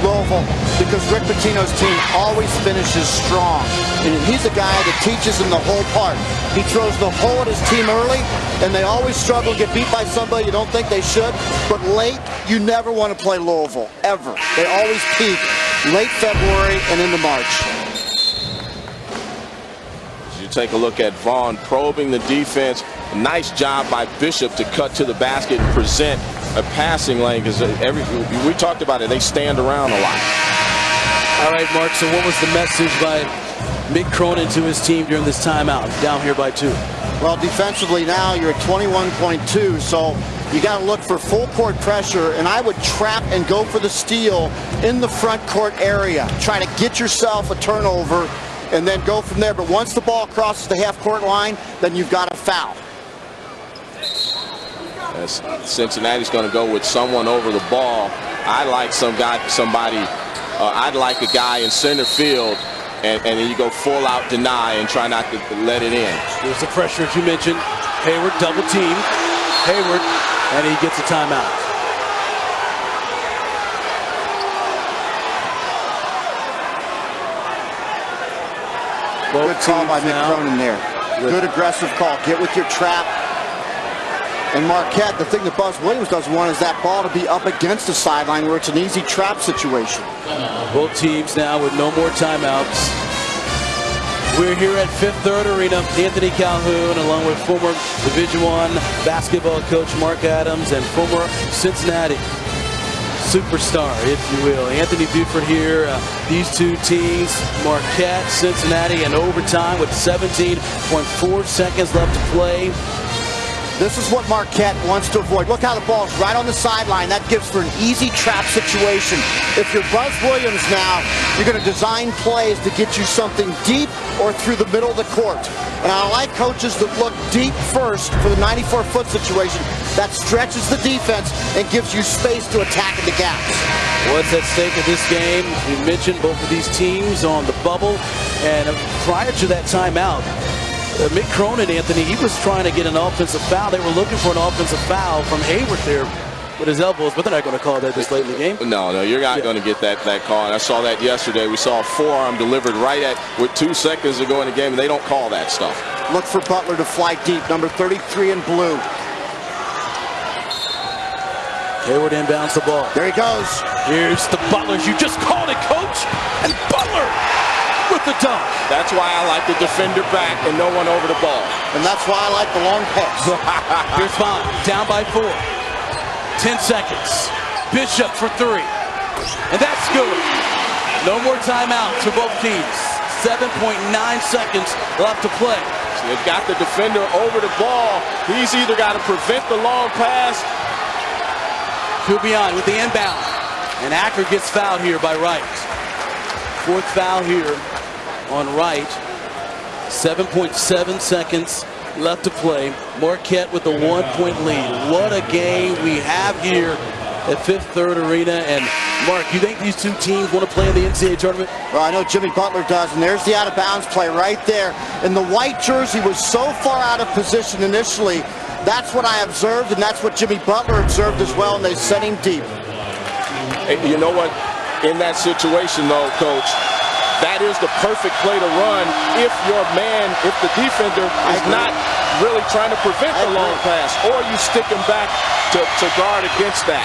Louisville, because Rick Pitino's team always finishes strong. And he's a guy that teaches them the whole part. He throws the whole at his team early, and they always struggle to get beat by somebody you don't think they should. But late, you never want to play Louisville, ever. They always peak late February and into March. As you take a look at Vaughn probing the defense, nice job by Bishop to cut to the basket and present a passing lane, because we talked about it, they stand around a lot. All right, Mark, so what was the message by Mick Cronin to his team during this timeout, down here by 2? Well, defensively now you're at 21.2, so you got to look for full court pressure, and I would trap and go for the steal in the front court area. Try to get yourself a turnover and then go from there. But once the ball crosses the half-court line, then you've got a foul. As Cincinnati's going to go with someone over the ball. I'd like I'd like a guy in center field, and then you go full out deny and try not to let it in. There's the pressure, as you mentioned. Hayward double team. Hayward, and he gets a timeout. Good call by Mick Cronin there. Good aggressive call. Get with your trap. And Marquette, the thing that Buzz Williams doesn't want is that ball to be up against the sideline where it's an easy trap situation. Both teams now with no more timeouts. We're here at Fifth Third Arena. Anthony Calhoun, along with former Division I basketball coach Mark Adams and former Cincinnati superstar, if you will, Anthony Buford here. These two teams, Marquette, Cincinnati, in overtime with 17.4 seconds left to play. This is what Marquette wants to avoid. Look how the ball's right on the sideline. That gives for an easy trap situation. If you're Buzz Williams now, you're going to design plays to get you something deep or through the middle of the court. And I like coaches that look deep first for the 94-foot situation. That stretches the defense and gives you space to attack in the gaps. What's at stake in this game? We mentioned both of these teams on the bubble. And prior to that timeout, Mick Cronin, Anthony, he was trying to get an offensive foul. They were looking for an offensive foul from Hayward there with his elbows, but they're not going to call that this late in the game. No, you're not going to get that call. And I saw that yesterday. We saw a forearm delivered with 2 seconds to go in the game, and they don't call that stuff. Look for Butler to fly deep, number 33 in blue. Hayward inbounds the ball. There he goes. Here's the Butlers. You just called it, coach. And Butler with the dunk. That's why I like the defender back and no one over the ball. And that's why I like the long pass. Here's Vaughn, down by 4. 10 seconds. Bishop for 3. And that's good. No more timeouts for both teams. 7.9 seconds left to play. So they've got the defender over the ball. He's either got to prevent the long pass. Kubian with the inbound. And Acker gets fouled here by Wright. 4th foul here on Wright. 7.7 seconds left to play. Marquette with a 1-point lead. What a game we have here at Fifth Third Arena. And Mark, you think these two teams want to play in the NCAA tournament? Well, I know Jimmy Butler does, and there's the out-of-bounds play right there. And the white jersey was so far out of position initially. That's what I observed, and that's what Jimmy Butler observed as well, and they sent him deep. Hey, you know what? In that situation, though, Coach, that is the perfect play to run if the defender is not really trying to prevent the long pass, or you stick him back to guard against that,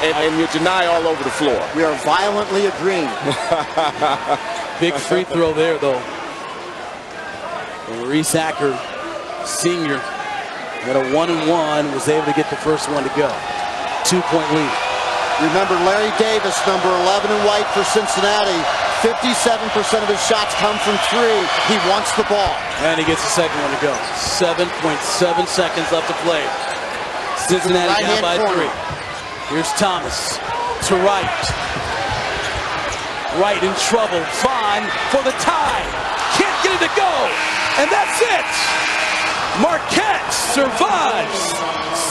and you deny all over the floor. We are violently agreeing. Big free throw there, though. Reese Acker, senior, at a 1-and-1, was able to get the first one to go. 2-point lead. Remember Larry Davis, number 11 in white for Cincinnati, 57% of his shots come from three. He wants the ball. And he gets the second one to go. 7.7 seconds left to play. Cincinnati down by 3. Here's Thomas to Wright. Wright in trouble. Vaughn for the tie. Can't get it to go. And that's it. Marquette survives.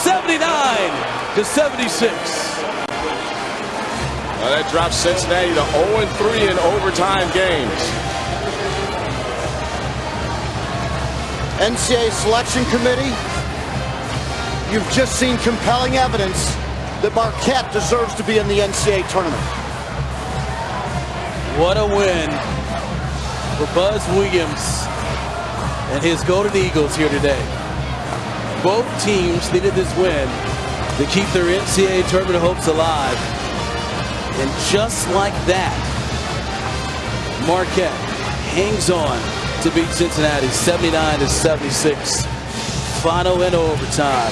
79-76. That drops Cincinnati to 0-3 in overtime games. NCAA Selection Committee, you've just seen compelling evidence that Marquette deserves to be in the NCAA tournament. What a win for Buzz Williams and his Golden Eagles here today. Both teams needed this win to keep their NCAA tournament hopes alive. And just like that, Marquette hangs on to beat Cincinnati 79-76. Final in overtime.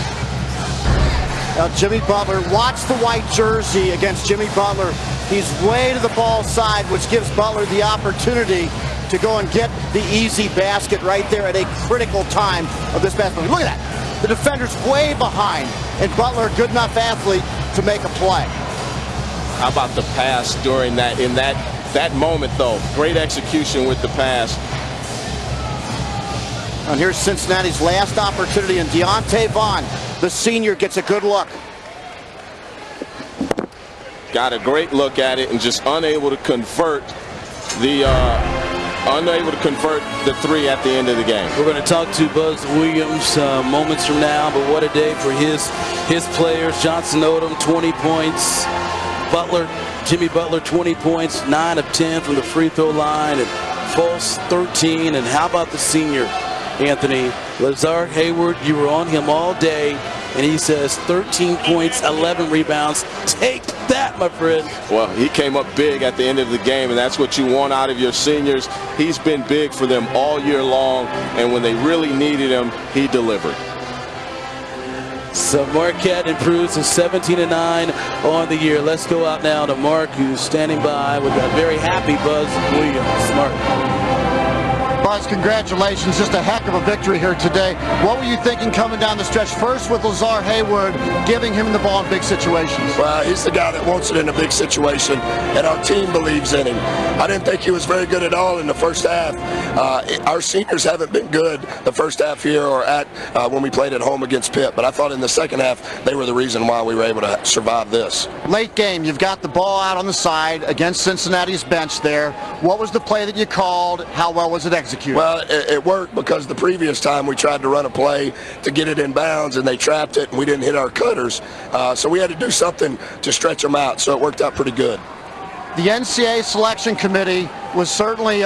Now Jimmy Butler, watch the white jersey against Jimmy Butler. He's way to the ball side, which gives Butler the opportunity to go and get the easy basket right there at a critical time of this basketball. Look at that. The defender's way behind, and Butler, a good enough athlete to make a play. How about the pass during that, in that moment, though? Great execution with the pass. And here's Cincinnati's last opportunity, and Deontay Vaughn, the senior, gets a good look. Got a great look at it and just unable to convert the three at the end of the game. We're going to talk to Buzz Williams moments from now, but what a day for his players. Johnson Odom, 20 points. Jimmy Butler, 20 points, 9 of 10 from the free throw line, and Fultz, 13. And how about the senior, Anthony? Lazar Hayward, you were on him all day, and he says 13 points, 11 rebounds. Take that, my friend. Well, he came up big at the end of the game, and that's what you want out of your seniors. He's been big for them all year long, and when they really needed him, he delivered. So Marquette improves to 17-9 on the year. Let's go out now to Mark, who's standing by with a very happy Buzz Williams. Mark. Buzz, congratulations. Just a heck of a victory here today. What were you thinking coming down the stretch? First with Lazar Hayward, giving him the ball in big situations. Well, he's the guy that wants it in a big situation, and our team believes in him. I didn't think he was very good at all in the first half. Our seniors haven't been good the first half here or when we played at home against Pitt, but I thought in the second half they were the reason why we were able to survive this. Late game, you've got the ball out on the side against Cincinnati's bench there. What was the play that you called? How well was it executed? Well, it worked because the previous time we tried to run a play to get it in bounds and they trapped it and we didn't hit our cutters. So we had to do something to stretch them out, so it worked out pretty good. The NCAA Selection Committee was certainly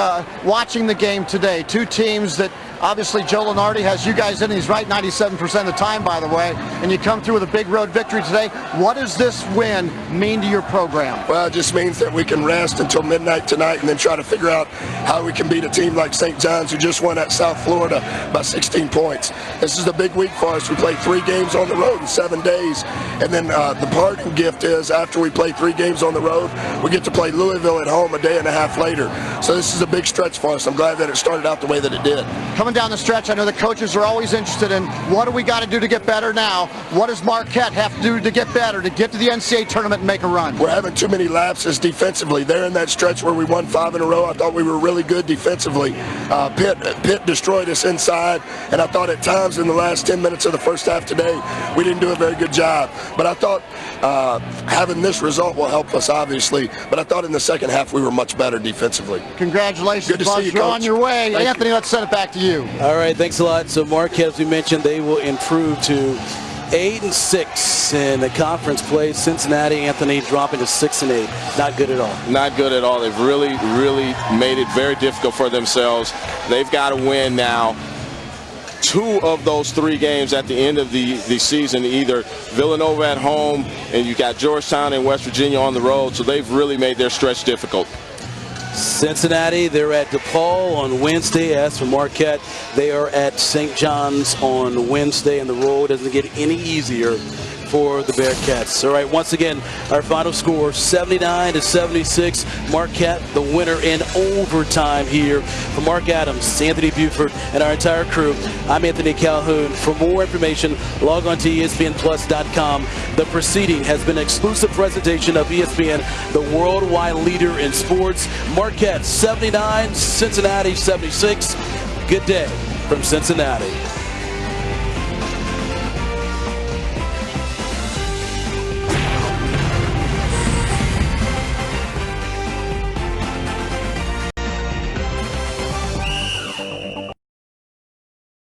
watching the game today. Two teams that obviously Joe Lenardi has you guys in. He's right 97% of the time, by the way. And you come through with a big road victory today. What does this win mean to your program? Well, it just means that we can rest until midnight tonight and then try to figure out how we can beat a team like St. John's, who just won at South Florida by 16 points. This is a big week for us. We played 3 games on the road in 7 days. And then the parting gift is after we play 3 games on the road, we get to play Louisville at home a day and a half later. So this is a big stretch for us. I'm glad that it started out the way that it did. Coming down the stretch, I know the coaches are always interested in what do we got to do to get better now? What does Marquette have to do to get better, to get to the NCAA tournament and make a run? We're having too many lapses defensively. They're in that stretch where we won 5 in a row. I thought we were really good defensively. Pitt destroyed us inside, and I thought at times in the last 10 minutes of the first half today, we didn't do a very good job. But I thought having this result will help us, obviously. But I thought in the second half we were much better defensively. Congratulations, good to Buzz. see you, You're Coach. on your way. Thank Anthony, you. let's send it back to you. All right, thanks a lot. So Marquette, as we mentioned, they will improve to 8-6 in the conference play. Cincinnati, Anthony, dropping to 6-8. Not good at all. Not good at all. They've really made it very difficult for themselves. They've got to win now 2 of those 3 games at the end of the season, either Villanova at home and you got Georgetown and West Virginia on the road. So they've really made their stretch difficult. Cincinnati, they're at DePaul on Wednesday. As for Marquette, they are at St. John's on Wednesday, and the road doesn't get any easier for the Bearcats. All right, once again, our final score, 79-76. Marquette, the winner in overtime here. For Mark Adams, Anthony Buford, and our entire crew, I'm Anthony Calhoun. For more information, log on to ESPNplus.com. The proceeding has been an exclusive presentation of ESPN, the worldwide leader in sports. Marquette 79, Cincinnati 76. Good day from Cincinnati.